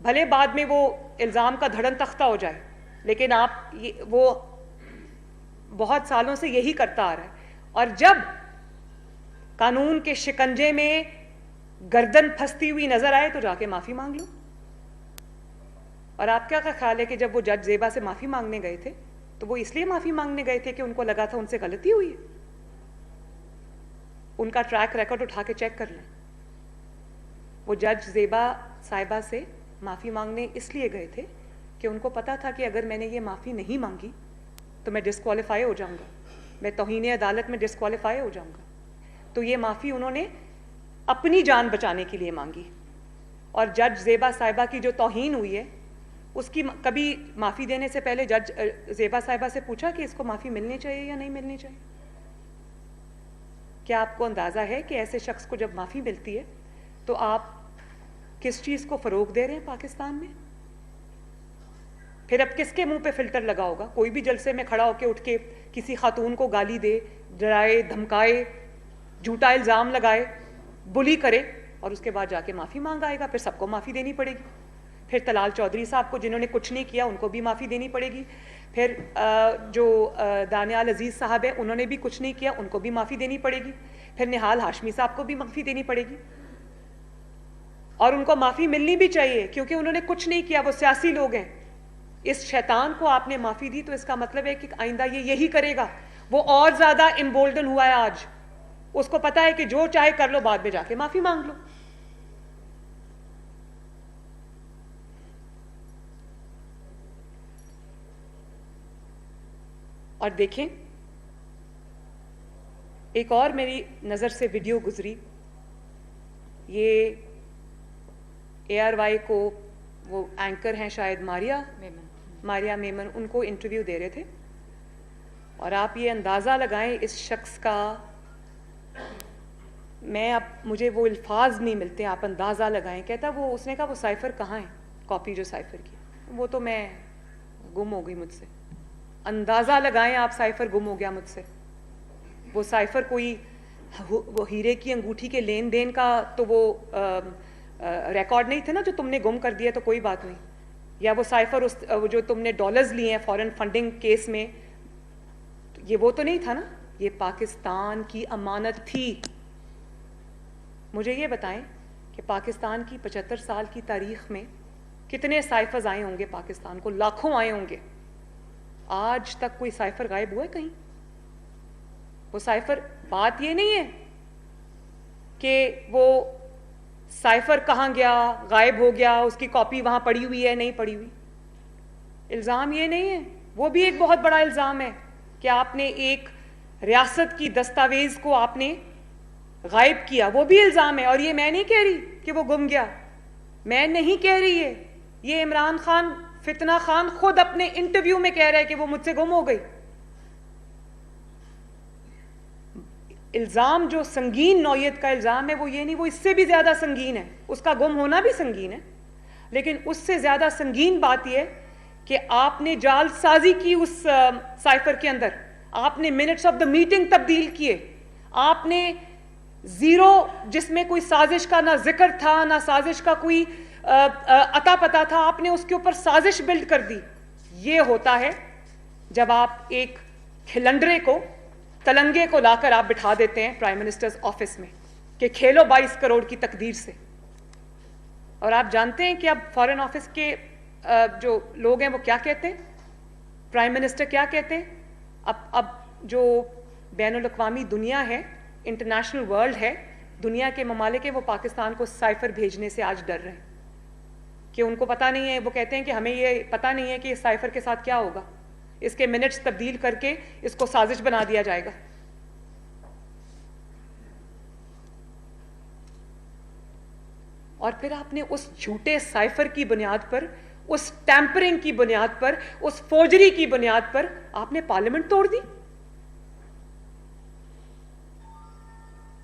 [SPEAKER 2] भले बाद में वो इल्ज़ाम का धड़न तख्ता हो जाए, लेकिन वो बहुत सालों से यही करता आ रहा है। और जब कानून के शिकंजे में गर्दन फंसती हुई नजर आए तो जाके माफ़ी मांग लो। और आपका क्या ख्याल है कि जब वो जज ज़ेबा से माफ़ी मांगने गए थे तो वो इसलिए माफ़ी मांगने गए थे कि उनको लगा था उनसे गलती हुई है? उनका ट्रैक रिकॉर्ड उठा के चेक कर लें। वो जज ज़ेबा साहिबा से माफ़ी मांगने इसलिए गए थे कि उनको पता था कि अगर मैंने ये माफ़ी नहीं मांगी तो मैं डिस्क्वालीफाई हो जाऊंगा, मैं तौहीन अदालत में डिस्क्वालीफाई हो जाऊंगा। तो ये माफ़ी उन्होंने अपनी जान बचाने के लिए मांगी। और जज ज़ेबा साहिबा की जो तौहीन हुई है, उसकी कभी माफ़ी देने से पहले जज ज़ेबा साहिबा से पूछा कि इसको माफ़ी मिलनी चाहिए या नहीं मिलनी चाहिए? क्या आपको अंदाज़ा है कि ऐसे शख्स को जब माफ़ी मिलती है तो आप किस चीज़ को फ़रोग दे रहे हैं पाकिस्तान में? फिर अब किसके मुंह पे फिल्टर लगा होगा? कोई भी जलसे में खड़ा होकर उठ के किसी खातून को गाली दे, डराए, धमकाए, झूठा इल्ज़ाम लगाए, बुली करे और उसके बाद जाके माफ़ी मांग आएगा, फिर सबको माफ़ी देनी पड़ेगी। फिर तलाल चौधरी साहब को जिन्होंने कुछ नहीं किया उनको भी माफ़ी देनी पड़ेगी। फिर जो दानियाल अजीज़ साहब है उन्होंने भी कुछ नहीं किया, उनको भी माफ़ी देनी पड़ेगी। फिर निहाल हाशमी साहब को भी माफ़ी देनी पड़ेगी और उनको माफ़ी मिलनी भी चाहिए क्योंकि उन्होंने कुछ नहीं किया, वो सियासी लोग हैं। इस शैतान को आपने माफ़ी दी तो इसका मतलब है कि आइंदा ये यही करेगा। वो और ज़्यादा इम्बोल्डन हुआ है आज, उसको पता है कि जो चाहे कर लो, बाद में जाके माफ़ी मांग लो। और देखें, एक और मेरी नज़र से वीडियो गुजरी, ये ARY को वो एंकर हैं शायद मारिया मेमन, उनको इंटरव्यू दे रहे थे और आप ये अंदाज़ा लगाएं इस शख्स का, मैं अब मुझे वो अल्फाज नहीं मिलते, आप अंदाज़ा लगाएं। कहता वो, उसने कहा वो साइफ़र कहाँ है, कॉपी जो साइफ़र की, वो तो मैं गुम हो गई मुझसे। अंदाज़ा लगाएं आप, साइफ़र गुम हो गया मुझसे। वो साइफ़र कोई वो हीरे की अंगूठी के लेन देन का तो वो रिकॉर्ड नहीं थे ना जो तुमने गुम कर दिया, तो कोई बात नहीं। या वो साइफ़र उस जो तुमने डॉलर्स लिए हैं फॉरेन फंडिंग केस में, ये वो तो नहीं था ना, ये पाकिस्तान की अमानत थी। मुझे ये बताएं कि पाकिस्तान की 75 साल की तारीख़ में कितने साइफ़र्स आए होंगे पाकिस्तान को? लाखों आए होंगे। आज तक कोई साइफ़र गायब हुआ है कहीं? वो साइफ़र, बात ये नहीं है कि वो साइफ़र कहाँ गया, गायब हो गया, उसकी कॉपी वहाँ पड़ी हुई है, नहीं पड़ी हुई। इल्ज़ाम ये नहीं है, वो भी एक बहुत बड़ा इल्ज़ाम है कि आपने एक रियासत की दस्तावेज़ को आपने गायब किया, वो भी इल्ज़ाम है। और ये मैं नहीं कह रही कि वो गुम गया, मैं नहीं कह रही है, ये इमरान खान, फितना खान खुद अपने इंटरव्यू में कह रहा है कि वो मुझसे गुम हो गई। इल्ज़ाम जो संगीन नौयत का इल्ज़ाम है वो ये नहीं, वो इससे भी ज़्यादा संगीन है, उसका गुम होना भी संगीन है, लेकिन उससे ज़्यादा संगीन बात यह है कि आपने जालसाजी की उस साइफ़र के अंदर, आपने मिनट्स ऑफ द मीटिंग तब्दील किए, आपने ज़ीरो जिसमें कोई साजिश का ना जिक्र था, ना साजिश का कोई अता पता था, आपने उसके ऊपर साजिश बिल्ड कर दी। ये होता है जब आप एक खिलंडरे को, तलंगे को लाकर आप बिठा देते हैं प्राइम मिनिस्टर्स ऑफिस में कि खेलो 22 करोड़ की तकदीर से। और आप जानते हैं कि अब फॉरेन ऑफिस के जो लोग हैं वो क्या कहते हैं, प्राइम मिनिस्टर क्या कहते हैं? अब जो बैनुल अक़वामी दुनिया है, इंटरनेशनल वर्ल्ड है, दुनिया के ममालिक है, वो पाकिस्तान को साइफ़र भेजने से आज डर रहे हैं कि उनको पता नहीं है। वो कहते हैं कि हमें ये पता नहीं है कि इस साइफ़र के साथ क्या होगा, इसके मिनट्स तब्दील करके इसको साजिश बना दिया जाएगा। और फिर आपने उस झूठे साइफ़र की बुनियाद पर, उस टैंपरिंग की बुनियाद पर, उस फोर्जरी की बुनियाद पर आपने पार्लियामेंट तोड़ दी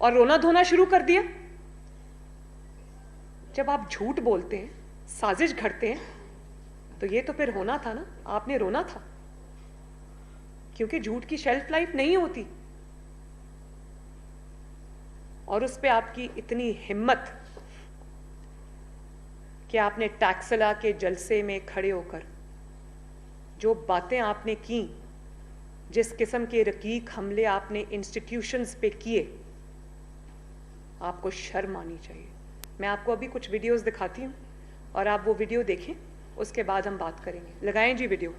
[SPEAKER 2] और रोना धोना शुरू कर दिया। जब आप झूठ बोलते हैं, साजिश घड़ते हैं, तो ये तो फिर होना था ना, आपने रोना था, क्योंकि झूठ की शेल्फ लाइफ नहीं होती। और उस पे आपकी इतनी हिम्मत कि आपने टैक्सला के जलसे में खड़े होकर जो बातें आपने की, जिस किस्म के रकीक हमले आपने इंस्टीट्यूशंस पे किए, आपको शर्म आनी चाहिए। मैं आपको अभी कुछ वीडियोस दिखाती हूँ और आप वो वीडियो देखें, उसके बाद हम बात करेंगे। लगाएं जी वीडियो।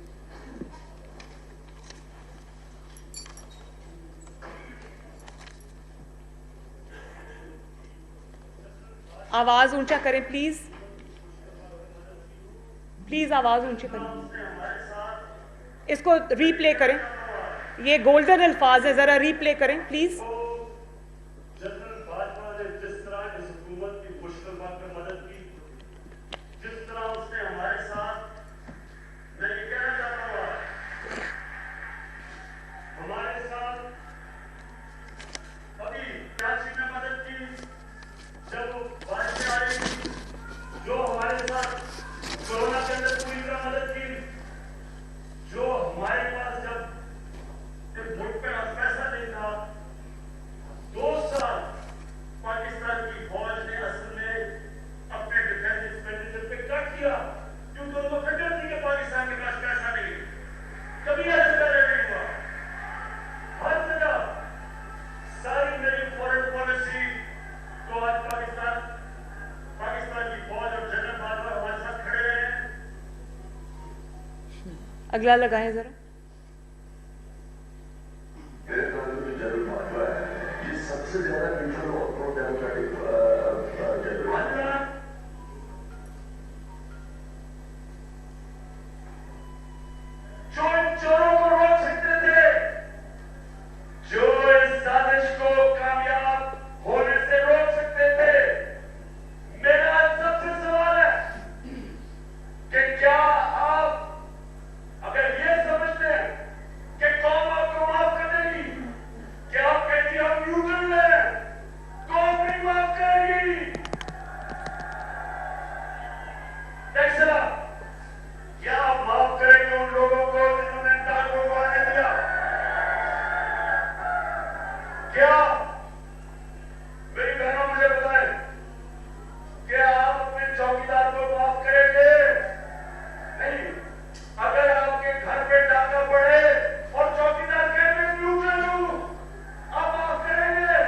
[SPEAKER 2] आवाज ऊंचा करें प्लीज, प्लीज आवाज ऊंची करें, इसको रीप्ले करें, ये गोल्डन अल्फाज है, जरा रीप्ले करें प्लीज। अगला लगाएं जरा।
[SPEAKER 3] सबसे ज्यादा न्यूट्रल और प्रो डेमोक्रेटिक जो इन चोरों को रोक सकते थे, जो इस साजिश को कामयाब होने से रोक सकते थे, मेरा सबसे सवाल है कि क्या आप अगर ये समझते हैं कि कौम आपको माफ कर देगी, कि आप कहती हम न्यूट्रल हैं, कौम नहीं माफ करेगी। देखा, क्या आप माफ करेंगे उन लोगों को जिन्होंने टांगों को आने दिया? क्या मेरी बहनों मुझे बताएं, क्या आप अपने चौकीदार को माफ करेंगे? नहीं। अगर आपके घर पे डाका पड़े और चौकीदार कहते हैं न्यूट्रल हूं, आप माफ करेंगे?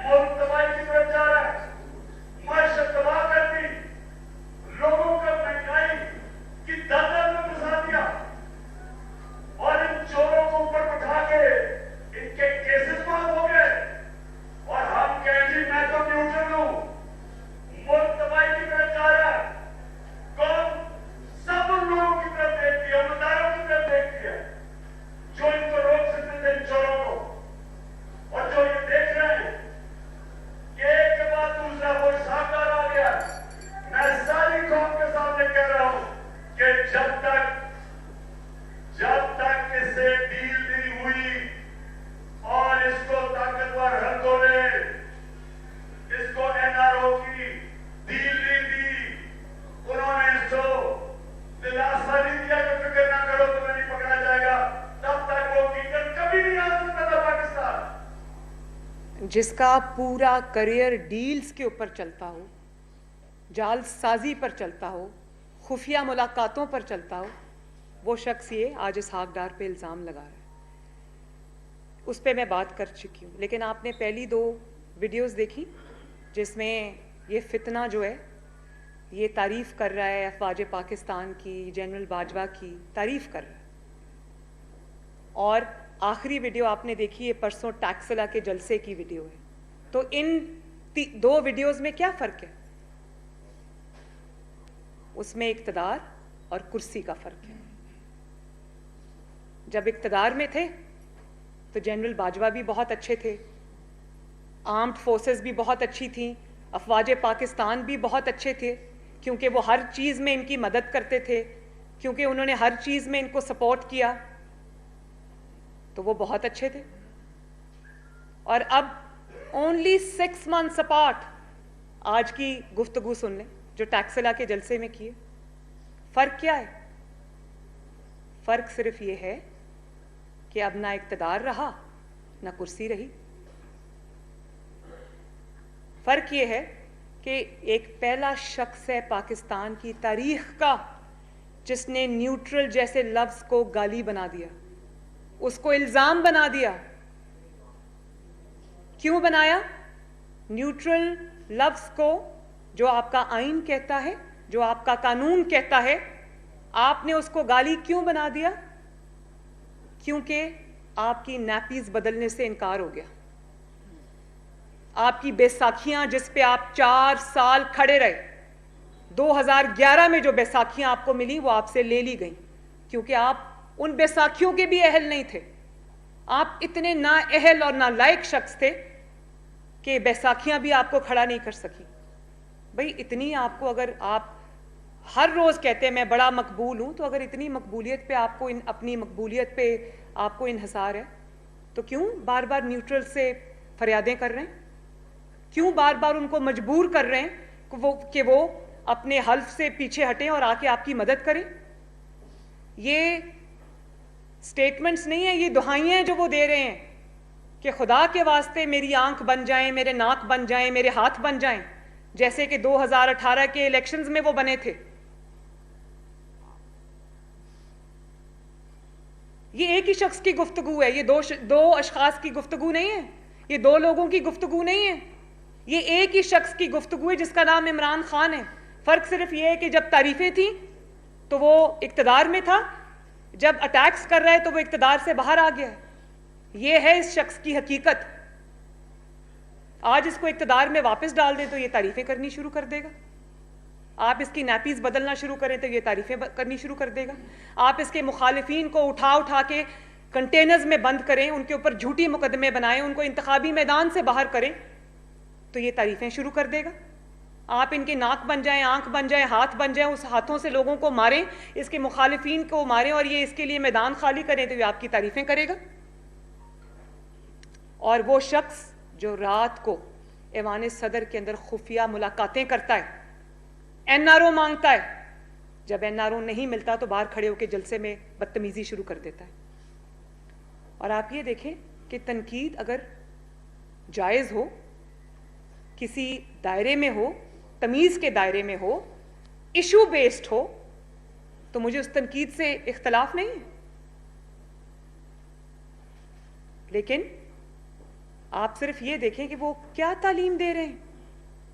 [SPEAKER 3] मुल्क तबाही की तरफ जा रहा है, माशा तबाह कर दी, लोगों का महंगाई की दलदल में फंसा दिया और इन चोरों को ऊपर उठा के इनके केसेस माफ हो गए और हम कहें जी मैं तो न्यूट्रल हूं। मुल्क तबाही की तरफ जा रहा है, कौन सब उन लोगों की तरफ देखती है, उम्मीदवारों की तरफ देखती है जो इनको रोक सकते थे, इन चोरों को, और जो ये देख रहे हैं कि एक के बाद दूसरा कोई साकार आ गया। मैं सारी कौम के सामने कह रहा हूं कि जब तक इससे डील नहीं हुई और इसको ताकतवर हलकों ने इसको एनआरओ की डील नहीं दी, उन्होंने इसको दिलासा नहीं दिया कि फिक्र ना करो तुम्हें नहीं पकड़ा जाएगा, तब तक वो वीकेंड कभी नहीं आ सकता था पाकिस्तान।
[SPEAKER 2] जिसका पूरा करियर डील्स के ऊपर चलता हो, जालसाजी पर चलता हो, खुफिया मुलाकातों पर चलता हो, वो शख्स ये आज इसहाक डार पे इल्ज़ाम लगा रहा है। उस पर मैं बात कर चुकी हूँ, लेकिन आपने पहली 2 वीडियोस देखी जिसमें ये फितना जो है ये तारीफ़ कर रहा है अफवाज पाकिस्तान की, जनरल बाजवा की तारीफ़ कर रहा है। और आखिरी वीडियो आपने देखी है परसों टैक्सला के जलसे की वीडियो है। तो इन 2 वीडियोस में क्या फ़र्क है? उसमें इक़्तिदार और कुर्सी का फ़र्क है। जब इक़्तिदार में थे तो जनरल बाजवा भी बहुत अच्छे थे, आर्म्ड फोर्सेस भी बहुत अच्छी थी, अफवाज पाकिस्तान भी बहुत अच्छे थे, क्योंकि वो हर चीज़ में इनकी मदद करते थे, क्योंकि उन्होंने हर चीज़ में इनको सपोर्ट किया, तो वो बहुत अच्छे थे। और अब ओनली 6 months अपार्ट आज की गुफ्तगू सुन लें जो टैक्सला के जलसे में किए। फ़र्क क्या है? फ़र्क सिर्फ ये है कि अब ना इक़्तिदार रहा ना कुर्सी रही। फ़र्क ये है कि एक पहला शख्स है पाकिस्तान की तारीख़ का जिसने न्यूट्रल जैसे लफ्ज़ को गाली बना दिया, उसको इल्ज़ाम बना दिया। क्यों बनाया? न्यूट्रल लफ्ज़ को जो आपका आइन कहता है, जो आपका कानून कहता है, आपने उसको गाली क्यों बना दिया? क्योंकि आपकी नैपीज़ बदलने से इनकार हो गया। आपकी बैसाखियां जिस पे आप 4 साल खड़े रहे, 2011 में जो बैसाखियां आपको मिली वो आपसे ले ली गई, क्योंकि आप उन बैसाखियों के भी अहल नहीं थे। आप इतने ना अहल और ना लायक शख्स थे कि बैसाखियां भी आपको खड़ा नहीं कर सकी। भाई इतनी आपको, अगर आप हर रोज़ कहते हैं मैं बड़ा मकबूल हूँ, तो अगर इतनी मकबूलियत पे आपको अपनी मकबूलियत पे आपको इन्हिसार है, तो क्यों बार बार न्यूट्रल से फरियादें कर रहे हैं? क्यों बार बार उनको मजबूर कर रहे हैं कि वो अपने हल्फ से पीछे हटें और आके आपकी मदद करें? ये स्टेटमेंट्स नहीं है, ये दुहाइयाँ हैं जो वो दे रहे हैं कि खुदा के वास्ते मेरी आंख बन जाएं, मेरे नाक बन जाएं, मेरे हाथ बन जाएं, जैसे कि 2018 के इलेक्शंस में वो बने थे। ये एक ही शख्स की गुफ्तगू है, ये दो अशखास की गुफ्तगू नहीं है, ये 2 लोगों की गुफ्तगू नहीं है, ये एक ही शख्स की गुफ्तगू है जिसका नाम इमरान खान है। फ़र्क सिर्फ ये है कि जब तारीफ़ें थी तो वो इक्तदार में था, जब अटैक्स कर रहा है तो वो इक्तदार से बाहर आ गया है। ये है इस शख्स की हकीकत। आज इसको इक्तदार में वापस डाल दें तो ये तारीफें करनी शुरू कर देगा। आप इसकी नैपीज बदलना शुरू करें तो ये तारीफें करनी शुरू कर देगा। आप इसके मुखालिफिन को उठा उठा के कंटेनर्स में बंद करें, उनके ऊपर झूठी मुकदमे बनाएं, उनको इंतखाबी मैदान से बाहर करें तो ये तारीफें शुरू कर देगा। आप इनके नाक बन जाएं, आंख बन जाएं, हाथ बन जाएं, उस हाथों से लोगों को मारें, इसके मुखालिफिन को मारें और ये इसके लिए मैदान खाली करें तो ये आपकी तारीफें करेगा। और वो शख्स जो रात को ऐवान सदर के अंदर खुफिया मुलाकातें करता है, एनआरओ मांगता है, जब एनआरओ नहीं मिलता तो बाहर खड़े होकर जलसे में बदतमीजी शुरू कर देता है। और आप ये देखें कि तनकीद अगर जायज़ हो, किसी दायरे में हो, तमीज़ के दायरे में हो, इशू बेस्ड हो, तो मुझे उस तनकीद से इख्तलाफ नहीं है। लेकिन आप सिर्फ ये देखें कि वो क्या तालीम दे रहे हैं।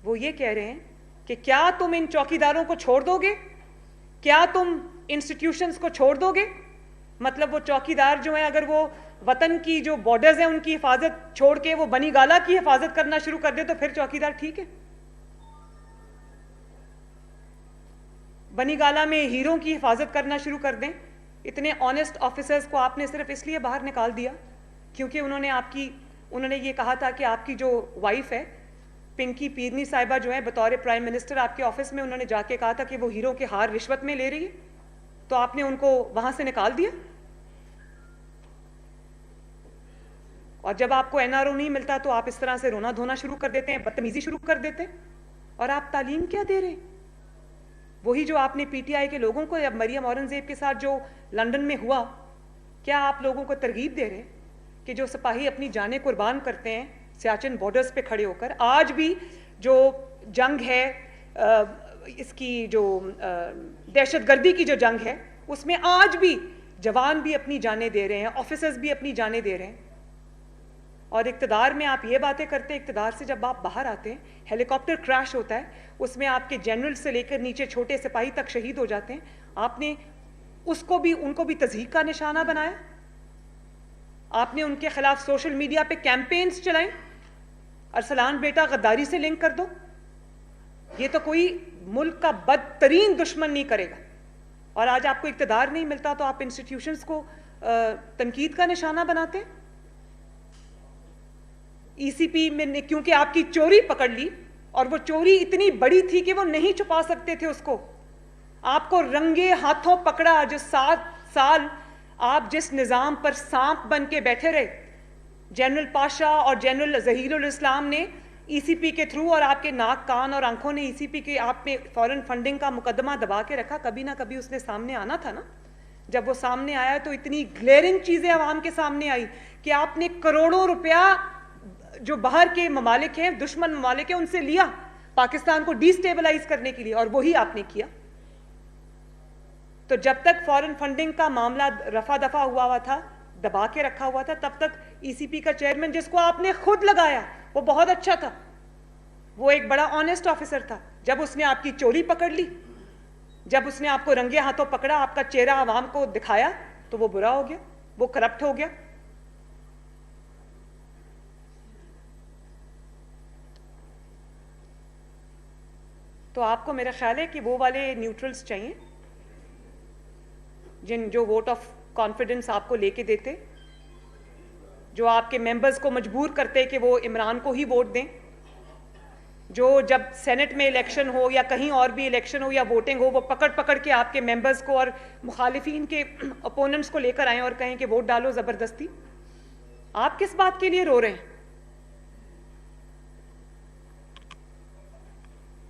[SPEAKER 2] वो ये कह रहे हैं कि क्या तुम इन चौकीदारों को छोड़ दोगे, क्या तुम इंस्टीट्यूशंस को छोड़ दोगे। मतलब वो चौकीदार जो है, अगर वो वतन की जो बॉर्डर्स हैं उनकी हिफाजत छोड़ के वो बनी गाला की हिफाजत करना शुरू कर दे तो फिर चौकीदार ठीक है। बनी गाला में हीरों की हिफाजत करना शुरू कर दें। इतने ऑनेस्ट ऑफिसर्स को आपने सिर्फ इसलिए बाहर निकाल दिया क्योंकि उन्होंने ये कहा था कि आपकी जो वाइफ है पिंकी पीरनी साहिबा जो है, बतौर प्राइम मिनिस्टर आपके ऑफिस में उन्होंने जाके कहा था कि वो हीरों के हार रिश्वत में ले रही है, तो आपने उनको वहां से निकाल दिया। और जब आपको एनआरओ नहीं मिलता तो आप इस तरह से रोना धोना शुरू कर देते हैं, बदतमीजी शुरू कर देते हैं। और आप तालीम क्या दे रहे हैं? वही जो आपने पीटीआई के लोगों को, जब मरियम औरंगजेब के साथ जो लंदन में हुआ, क्या आप लोगों को तरगीब दे रहे हैं कि जो सिपाही अपनी जानें कुर्बान करते हैं सियाचिन बॉर्डर्स पे खड़े होकर, आज भी जो जंग है इसकी जो दहशतगर्दी की जो जंग है उसमें आज भी जवान भी अपनी जानें दे रहे हैं, ऑफिसर्स भी अपनी जानें दे रहे हैं। और इक्तदार में आप ये बातें करते हैं, इक्तदार से जब आप बाहर आते हैं, हेलीकॉप्टर क्रैश होता है, उसमें आपके जनरल से लेकर नीचे छोटे सिपाही तक शहीद हो जाते हैं। आपने उनको भी तज़हीक का निशाना बनाया। आपने उनके खिलाफ सोशल मीडिया पे कैंपेन्स चलाए, अरसलान बेटा गद्दारी से लिंक कर दो। ये तो कोई मुल्क का बदतरीन दुश्मन नहीं करेगा। और आज आपको इक्तदार नहीं मिलता तो आप इंस्टीट्यूशंस को तनकीद का निशाना बनाते हैं। ईसीपी में क्योंकि आपकी चोरी पकड़ ली और वो चोरी इतनी बड़ी थी कि वो नहीं छुपा सकते थे उसको, आपको रंगे हाथों पकड़ा। जो 7 साल आप जिस निज़ाम पर सांप बन के बैठे रहे, जनरल पाशा और जनरल ज़हीरुल इस्लाम ने ईसीपी के थ्रू और आपके नाक कान और आंखों ने ईसीपी के आप पे फॉरेन फंडिंग का मुकदमा दबा के रखा। कभी ना कभी उसने सामने आना था ना। जब वो सामने आया तो इतनी ग्लेरिंग चीज़ें आवाम के सामने आई कि आपने करोड़ों रुपया जो बाहर के ममालिक हैं, दुश्मन ममालिक हैं, उनसे लिया पाकिस्तान को डिस्टेबलाइज करने के लिए, और वही आपने किया। तो जब तक फॉरेन फंडिंग का मामला रफा दफा हुआ था, दबा के रखा हुआ था, तब तक ईसीपी का चेयरमैन, जिसको आपने खुद लगाया, वो बहुत अच्छा था, वो एक बड़ा ऑनेस्ट ऑफिसर था। जब उसने आपकी चोरी पकड़ ली, जब उसने आपको रंगे हाथों पकड़ा, आपका चेहरा आवाम को दिखाया, तो वो बुरा हो गया, वो करप्ट हो गया। तो आपको मेरा ख्याल है कि वो वाले न्यूट्रल्स चाहिए जो वोट ऑफ कॉन्फिडेंस आपको लेके देते, जो आपके मेंबर्स को मजबूर करते कि वो इमरान को ही वोट दें, जो जब सेनेट में इलेक्शन हो या कहीं और भी इलेक्शन हो या वोटिंग हो, वो पकड़ पकड़ के आपके मेंबर्स को और मुखालिफिन के अपोनेंट्स को लेकर आएं और कहें कि वोट डालो ज़बरदस्ती। आप किस बात के लिए रो रहे हैं?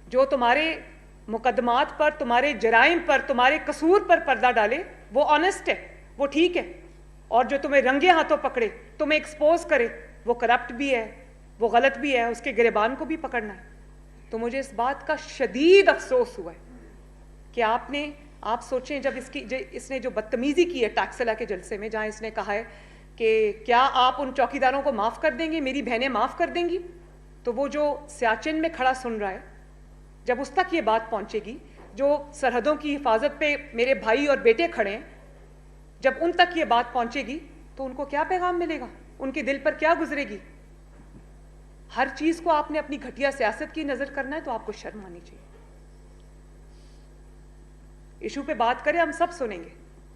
[SPEAKER 2] जो तुम्हारे मुकदमात पर, तुम्हारे जराइम पर, तुम्हारे कसूर पर पर्दा डाले, वो ऑनेस्ट है, वो ठीक है। और जो तुम्हें रंगे हाथों पकड़े, तुम्हें एक्सपोज करे, वो करप्ट भी है, वो गलत भी है, उसके गिरबान को भी पकड़ना है। तो मुझे इस बात का शदीद अफसोस हुआ है कि आप सोचें, जब इसने जो बदतमीजी की है टैक्सला के जलसे में, जहां इसने कहा है कि क्या आप उन चौकीदारों को माफ कर देंगे, मेरी बहनें माफ कर देंगी, तो वो जो सियाचिन में खड़ा सुन रहा है, जब उस तक ये बात पहुंचेगी, जो सरहदों की हिफाजत पे मेरे भाई और बेटे खड़े हैं, जब उन तक ये बात पहुंचेगी तो उनको क्या पैगाम मिलेगा, उनके दिल पर क्या गुजरेगी? हर चीज को आपने अपनी घटिया सियासत की नजर करना है तो आपको शर्म आनी चाहिए। इशू पे बात करें, हम सब सुनेंगे,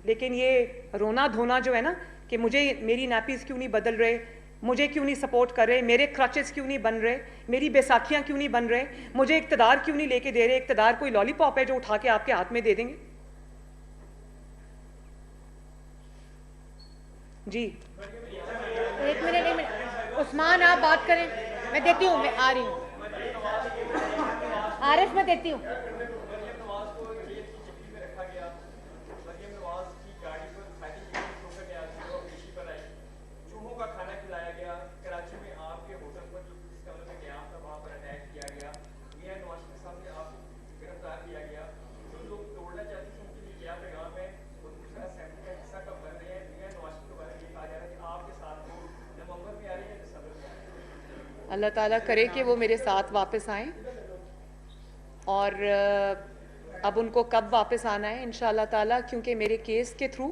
[SPEAKER 2] लेकिन ये रोना धोना जो है ना कि मुझे मेरी नैपीज क्यों नहीं बदल रहे, मुझे क्यों नहीं सपोर्ट कर रहे, मेरे क्रचेस क्यों नहीं बन रहे, मेरी बैसाखियां क्यों नहीं बन रहे, मुझे इक्तदार क्यों नहीं लेके दे रहे, इक्तदार कोई लॉलीपॉप है जो उठा के आपके हाथ में दे देंगे? जी
[SPEAKER 4] एक मिनट उस्मान, आप बात करें, मैं देती हूँ, मैं आ रही हूँ। आरिफ मैं देती हूँ।
[SPEAKER 2] अल्लाह ताला करे कि वो मेरे साथ वापस आएं, और अब उनको कब वापस आना है इंशाअल्लाह ताला, क्योंकि मेरे केस के थ्रू,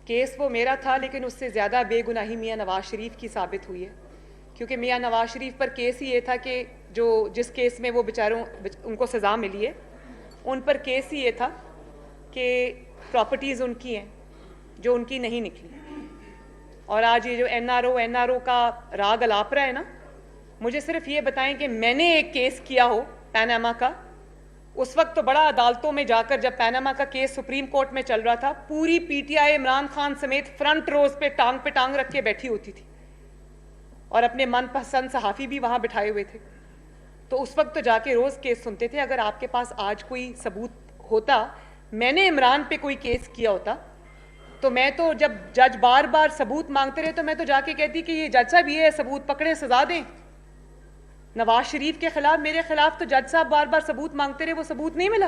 [SPEAKER 2] केस वो मेरा था लेकिन उससे ज़्यादा बेगुनाही मियाँ नवाज शरीफ की साबित हुई है, क्योंकि मियाँ नवाज शरीफ पर केस ही ये था कि जिस केस में वो बेचारों उनको सज़ा मिली है, उन पर केस ही ये था कि प्रॉपर्टीज़ उनकी हैं जो उनकी नहीं निकली। और आज ये जो एनआरओ का राग अलाप रहा है ना, मुझे सिर्फ ये बताएं कि मैंने एक केस किया हो पैनामा का, उस वक्त तो बड़ा अदालतों में जाकर, जब पैनामा का केस सुप्रीम कोर्ट में चल रहा था, पूरी पीटीआई इमरान खान समेत फ्रंट रोज पे टांग रख के बैठी होती थी और अपने मनपसंद सहाफ़ी भी वहां बिठाए हुए थे। तो उस वक्त तो जाके रोज केस सुनते थे। अगर आपके पास आज कोई सबूत होता, मैंने इमरान पे कोई केस किया होता, तो मैं तो, जब जज बार बार सबूत मांगते रहे, तो मैं तो जाके कहती कि ये जज साहब ये सबूत पकड़े, सजा दें। नवाज शरीफ के खिलाफ, मेरे खिलाफ तो जज साहब बार बार सबूत मांगते रहे, वो सबूत नहीं मिला।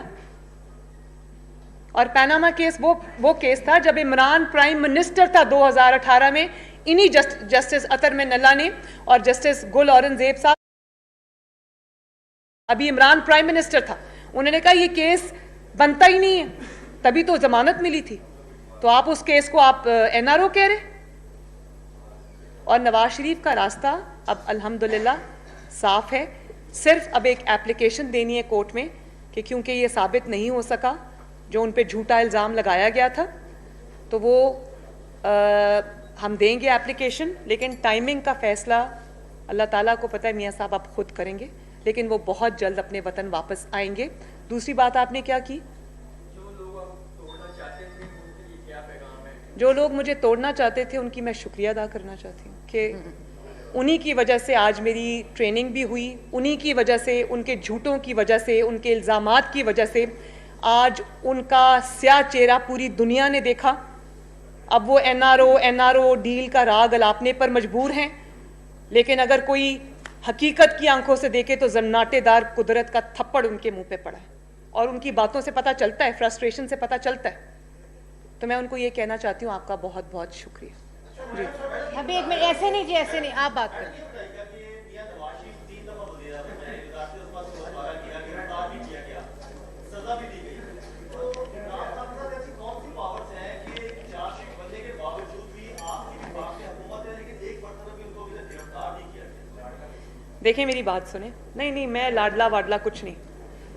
[SPEAKER 2] और पैनामा केस वो केस था जब इमरान प्राइम मिनिस्टर था 2018 में, इन्हीं जस्टिस अतर में नल्ला ने और जस्टिस गुल औरंगजेब साहब, अभी इमरान प्राइम मिनिस्टर था, उन्होंने कहा ये केस बनता ही नहीं है, तभी तो जमानत मिली थी। तो आप उस केस को आप एनआरओ कह रहे। और नवाज शरीफ का रास्ता अब अल्हम्दुलिल्लाह साफ है। सिर्फ अब एक एप्लीकेशन देनी है कोर्ट में कि क्योंकि ये साबित नहीं हो सका जो उन पे झूठा इल्ज़ाम लगाया गया था, तो वो हम देंगे एप्लीकेशन, लेकिन टाइमिंग का फैसला अल्लाह ताला को पता है, मियाँ साहब आप खुद करेंगे, लेकिन वो बहुत जल्द अपने वतन वापस आएंगे। दूसरी बात आपने क्या की, जो लोग मुझे तोड़ना चाहते थे उनकी मैं शुक्रिया अदा करना चाहती हूँ कि उन्हीं की वजह से आज मेरी ट्रेनिंग भी हुई, उन्हीं की वजह से, उनके झूठों की वजह से, उनके इल्ज़ामात की वजह से आज उनका स्याह चेहरा पूरी दुनिया ने देखा। अब वो एनआरओ डील का राग अलापने पर मजबूर हैं, लेकिन अगर कोई हकीकत की आंखों से देखे तो जन्नाटेदार कुदरत का थप्पड़ उनके मुंह पे पड़ा है, और उनकी बातों से पता चलता है, फ्रस्ट्रेशन से पता चलता है। तो मैं उनको ये कहना चाहती हूँ, आपका बहुत बहुत शुक्रिया जी।
[SPEAKER 4] अभी एक मिनट, ऐसे नहीं जी, ऐसे नहीं, आप बात करें।
[SPEAKER 2] देखें मेरी बात सुने, नहीं मैं लाडला वाडला कुछ नहीं,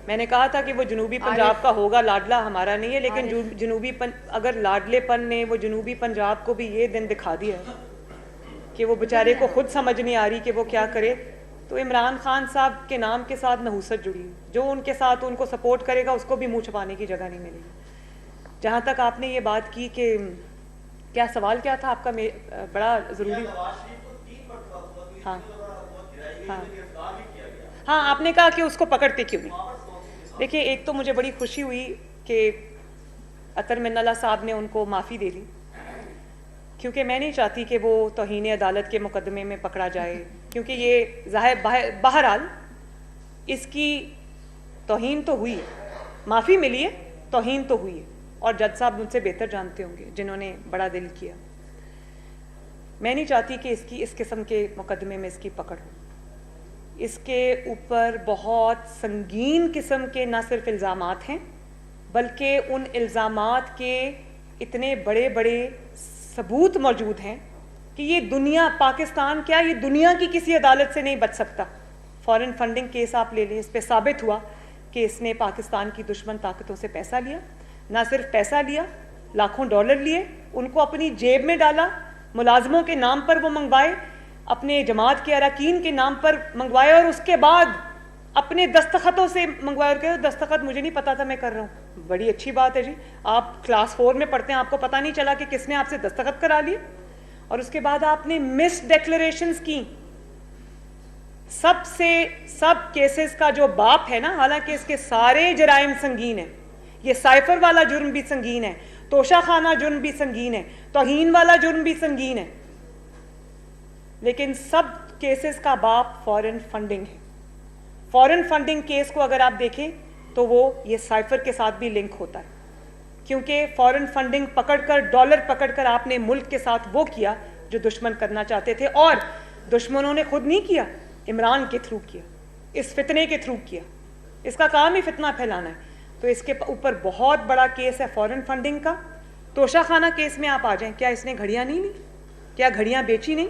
[SPEAKER 2] मैंने कहा था कि वो जनूबी पंजाब का होगा, लाडला हमारा नहीं है, लेकिन अगर लाडलेपन ने वो जनूबी पंजाब को भी ये दिन दिखा दिया है कि वो बेचारे को खुद समझ नहीं आ रही कि वो क्या करे, तो इमरान खान साहब के नाम के साथ नहुसत जुड़ी है। जो उनके साथ उनको सपोर्ट करेगा उसको भी मुँह छुपाने की जगह नहीं मिलेगी। जहाँ तक आपने ये बात की कि क्या सवाल क्या था आपका, बड़ा ज़रूरी। हाँ, आपने कहा कि उसको पकड़ते क्यों नहीं। देखिए, एक तो मुझे बड़ी खुशी हुई कि अतर मिन्नल्ला साहब ने उनको माफ़ी दे दी, क्योंकि मैं नहीं चाहती कि वो तौहीन अदालत के मुकदमे में पकड़ा जाए, क्योंकि ये ज़ाहिर बहरहाल इसकी तौहीन तो हुई है, माफ़ी मिली है, तौहीन तो हुई है, और जज साहब मुझसे बेहतर जानते होंगे जिन्होंने बड़ा दिल किया। मैं नहीं चाहती कि इस किस्म के मुकदमे में इसकी पकड़ हो। इसके ऊपर बहुत संगीन किस्म के न सिर्फ इल्ज़ामात हैं, बल्कि उन इल्ज़ामात के इतने बड़े बड़े सबूत मौजूद हैं कि ये दुनिया, पाकिस्तान क्या, ये दुनिया की किसी अदालत से नहीं बच सकता। फॉरेन फंडिंग केस आप ले लें, इस पे साबित हुआ कि इसने पाकिस्तान की दुश्मन ताकतों से पैसा लिया। ना सिर्फ पैसा लिया, लाखों डॉलर लिए, उनको अपनी जेब में डाला, मुलाजमों के नाम पर वो मंगवाए, अपने जमात के अरकान के नाम पर मंगवाए, और उसके बाद अपने दस्तखतों से मंगवाए और कहे दस्तखत मुझे नहीं पता था मैं कर रहा हूँ। बड़ी अच्छी बात है जी, आप क्लास 4 में पढ़ते हैं, आपको पता नहीं चला कि किसने आपसे दस्तखत करा लिए। और उसके बाद आपने मिस डिक्लेरेशंस की। सब केसेस का जो बाप है ना, हालांकि इसके सारे जराइम संगीन है, ये साइफर वाला जुर्म भी संगीन है, तोशाखाना जुर्म भी संगीन है, तौहीन वाला जुर्म भी संगीन है, लेकिन सब केसेस का बाप फॉरेन फंडिंग है। फॉरेन फंडिंग केस को अगर आप देखें तो वो ये साइफर के साथ भी लिंक होता है, क्योंकि फॉरेन फंडिंग पकड़कर, डॉलर पकड़कर आपने मुल्क के साथ वो किया जो दुश्मन करना चाहते थे, और दुश्मनों ने खुद नहीं किया, इमरान के थ्रू किया, इस फितने के थ्रू किया। इसका काम ही फितना फैलाना है। तो इसके ऊपर बहुत बड़ा केस है फॉरेन फंडिंग का। तोशाखाना केस में आप आ जाएं, क्या इसने घड़ियां नहीं ली? क्या घड़ियां बेची नहीं?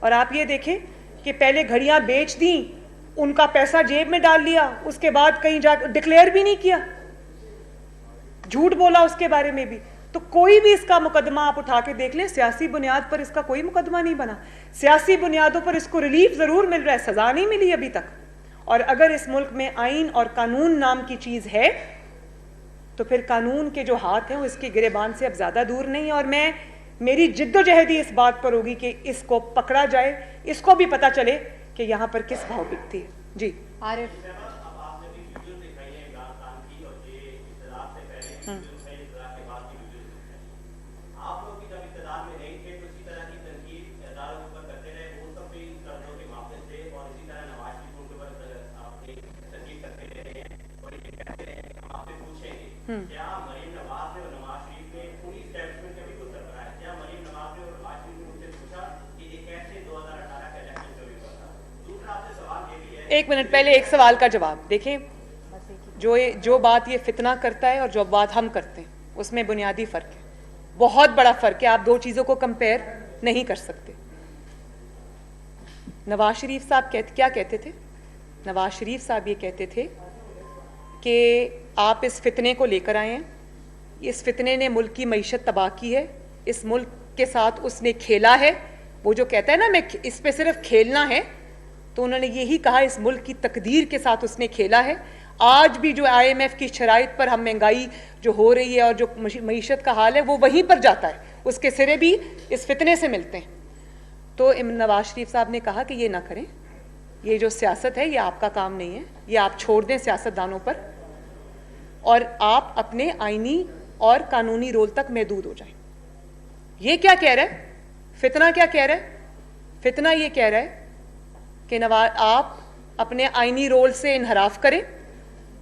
[SPEAKER 2] और आप ये देखें कि पहले घड़ियां बेच दी, उनका पैसा जेब में डाल लिया, उसके बाद कहीं जाकर डिक्लेयर भी नहीं किया, झूठ बोला उसके बारे में भी। तो कोई भी इसका मुकदमा आप उठा के देख लें, सियासी बुनियाद पर इसका कोई मुकदमा नहीं बना। सियासी बुनियादों पर इसको रिलीफ जरूर मिल रहा है, सजा नहीं मिली अभी तक। और अगर इस मुल्क में आइन और कानून नाम की चीज है तो फिर कानून के जो हाथ हैं वो इसके गिरेबान से अब ज्यादा दूर नहीं है। और मेरी जिद्दोजहदी इस बात पर होगी कि इसको पकड़ा जाए, इसको भी पता चले कि यहाँ पर किस भाव बिकती है। जी
[SPEAKER 4] आरिफ,
[SPEAKER 3] क्या मरीम नवाज ने और नवाज शरीफ ने पूरी एस्टैब्लिशमेंट कभी कुछ सरबराह है? क्या मरीम नवाज ने और नवाज शरीफ ने उनसे पूछा कि ये कैसे 2018 का इलेक्शन चोरी हुआ था? दूसरा आपसे सवाल ये भी है,
[SPEAKER 2] 1 मिनट पहले एक सवाल का जवाब देखें। जो बात ये फितना करता है और जो बात हम करते हैं उसमें बुनियादी फर्क है, बहुत बड़ा फर्क है। आप दो चीजों को कंपेयर नहीं कर सकते। नवाज शरीफ साहब क्या कहते थे? नवाज शरीफ साहब ये कहते थे कि आप इस फितने को लेकर आए हैं, इस फितने ने मुल्क की मईशत तबाह की है, इस मुल्क के साथ उसने खेला है। वो जो कहता है ना मैं इस पे सिर्फ खेलना है, तो उन्होंने यही कहा इस मुल्क की तकदीर के साथ उसने खेला है। आज भी जो IMF की शराइत पर हम महंगाई जो हो रही है और जो मईशत का हाल है वो वहीं पर जाता है, उसके सिरे भी इस फितने से मिलते हैं। तो नवाज शरीफ साहब ने कहा कि ये ना करें, ये जो सियासत है ये आपका काम नहीं है, ये आप छोड़ दें सियासतदानों पर और आप अपने आईनी और कानूनी रोल तक महदूद हो जाएं। ये क्या कह रहा है? फितना क्या कह रहा है? फितना ये कह रहा है कि नवाज आप अपने आईनी रोल से इनहराफ करें,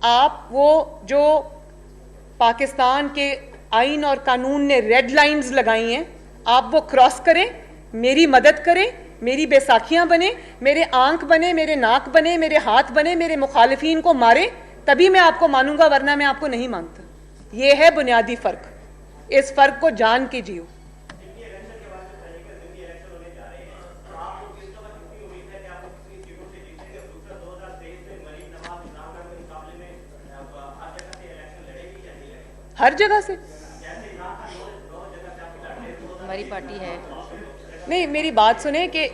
[SPEAKER 2] आप वो जो पाकिस्तान के आइन और कानून ने रेड लाइंस लगाई हैं आप वो क्रॉस करें, मेरी मदद करें, मेरी बैसाखियां बने, मेरे आंख बने, मेरे नाक बने, मेरे हाथ बने, मेरे मुखालिफिन को मारे, तभी मैं आपको मानूंगा, वरना मैं आपको नहीं मानता। ये है बुनियादी फर्क। इस फर्क को जान के जियो। हर जगह से
[SPEAKER 4] हमारी पार्टी है।
[SPEAKER 2] नहीं, मेरी बात सुने कि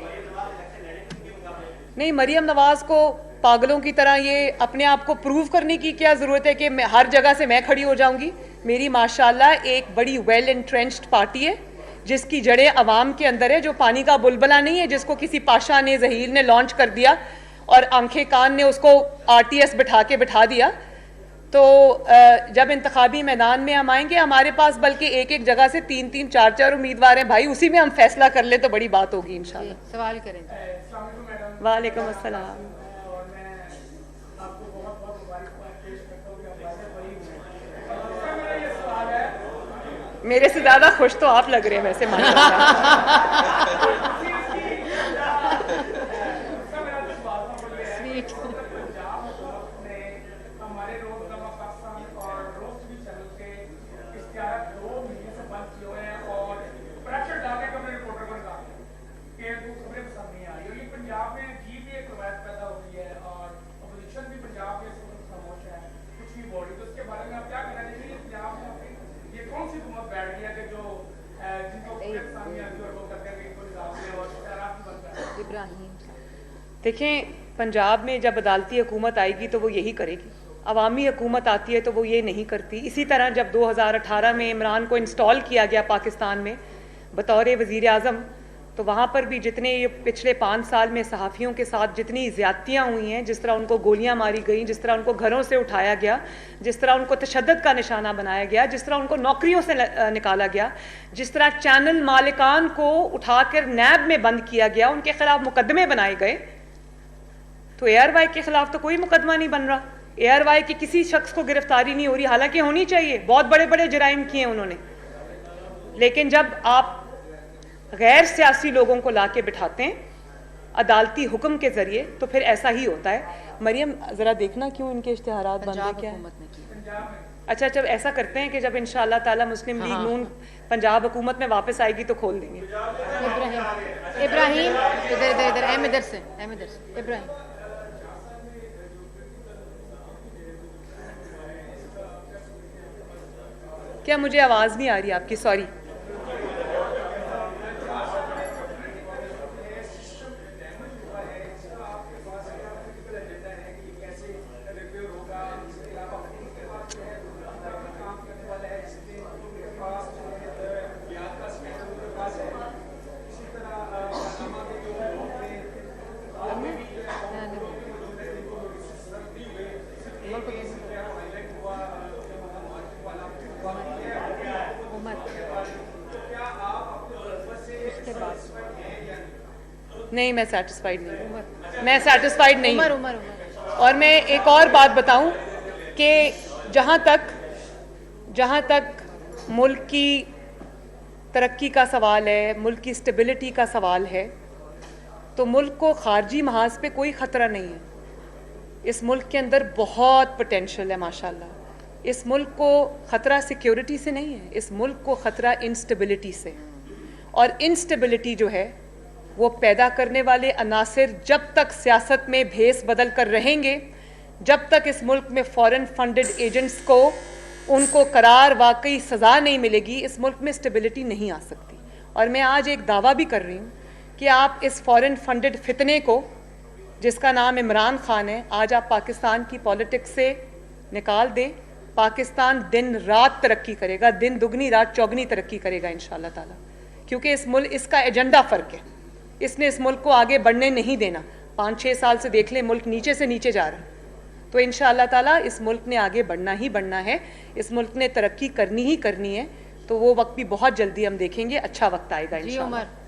[SPEAKER 2] नहीं, मरियम नवाज को पागलों की तरह ये अपने आप को प्रूव करने की क्या ज़रूरत है कि मैं हर जगह से मैं खड़ी हो जाऊंगी। मेरी माशाल्लाह एक बड़ी वेल एंट्रेंच्ड पार्टी है जिसकी जड़ें अवाम के अंदर है, जो पानी का बुलबुला नहीं है जिसको किसी पाशा ने, जहीर ने लॉन्च कर दिया और आंखें कान ने उसको RTS बिठा दिया। तो जब इंतखाबी मैदान में हम आएंगे, हमारे पास बल्कि एक जगह से 3-3, 4-4 उम्मीदवार हैं भाई, उसी में हम फैसला कर ले तो बड़ी बात होगी इंशाल्लाह।
[SPEAKER 4] सवाल करें।
[SPEAKER 2] वालेकुम अस्सलाम। मेरे से ज्यादा खुश तो आप लग रहे हैं वैसे माशाल्लाह। देखें, पंजाब में जब अदालती हुकूमत आएगी तो वो यही करेगी, अवामी हुकूमत आती है तो वो ये नहीं करती। इसी तरह जब 2018 में इमरान को इंस्टॉल किया गया पाकिस्तान में बतौर वज़ीर आज़म, तो वहाँ पर भी जितने ये पिछले 5 साल में सहाफ़ियों के साथ जितनी ज़्यादतियाँ हुई हैं, जिस तरह उनको गोलियाँ मारी गई, जिस तरह उनको घरों से उठाया गया, जिस तरह उनको तशद्दुद का निशाना बनाया गया, जिस तरह उनको नौकरियों से निकाला गया, जिस तरह चैनल मालिकान को उठाकर नैब में बंद किया गया, उनके खिलाफ मुकदमे बनाए गए, तो ARY के खिलाफ तो कोई मुकदमा नहीं बन रहा। ARY के किसी शख्स को गिरफ्तारी नहीं हो रही, हालांकि होनी चाहिए, बहुत बड़े बड़े जराइम किए उन्होंने। लेकिन जब आप गैर सियासी लोगों को लाके बिठाते हैं अदालती हुक्म के जरिए, तो फिर ऐसा ही होता है। मरियम ज़रा देखना क्यों इनके इश्तिहारात बंद है, क्या है? अच्छा, जब ऐसा करते हैं कि जब इंशाअल्लाह ताला मुस्लिम लीग नून पंजाब हुकूमत में वापस आएगी तो खोल देंगे।
[SPEAKER 4] इब्राहिम इधर अहमद से इब्राहिम,
[SPEAKER 2] क्या मुझे आवाज़ नहीं आ रही आपकी? सॉरी। नहीं, मैं सेटिस्फाइड नहीं, मैं सेटिस्फाइड नहीं। और मैं एक और बात बताऊं कि जहां तक मुल्क की तरक्की का सवाल है, मुल्क की स्टेबिलिटी का सवाल है, तो मुल्क को खारजी महाज पे कोई ख़तरा नहीं है। इस मुल्क के अंदर बहुत पोटेंशियल है माशाल्लाह। इस मुल्क को ख़तरा सिक्योरिटी से नहीं है, इस मुल्क को ख़तरा इंस्टेबिलिटी से। और इंस्टेबिलिटी जो है वो पैदा करने वाले अनासिर जब तक सियासत में भेस बदल कर रहेंगे, जब तक इस मुल्क में फॉरेन फंडेड एजेंट्स को उनको करार वाकई सज़ा नहीं मिलेगी, इस मुल्क में स्टेबिलिटी नहीं आ सकती। और मैं आज एक दावा भी कर रही हूँ कि आप इस फॉरेन फंडेड फितने को, जिसका नाम इमरान खान है, आज आप पाकिस्तान की पॉलिटिक्स से निकाल दें, पाकिस्तान दिन रात तरक्की करेगा, दिन दुगनी रात चौगनी तरक्की करेगा इंशाअल्लाह ताला। क्योंकि इसका एजेंडा फ़र्क है, इसने इस मुल्क को आगे बढ़ने नहीं देना। 5-6 साल से देख ले, मुल्क नीचे से नीचे जा रहा है। तो इंशाअल्लाह ताला इस मुल्क ने आगे बढ़ना ही बढ़ना है, इस मुल्क ने तरक्की करनी ही करनी है। तो वो वक्त भी बहुत जल्दी हम देखेंगे, अच्छा वक्त आएगा इंशाअल्लाह।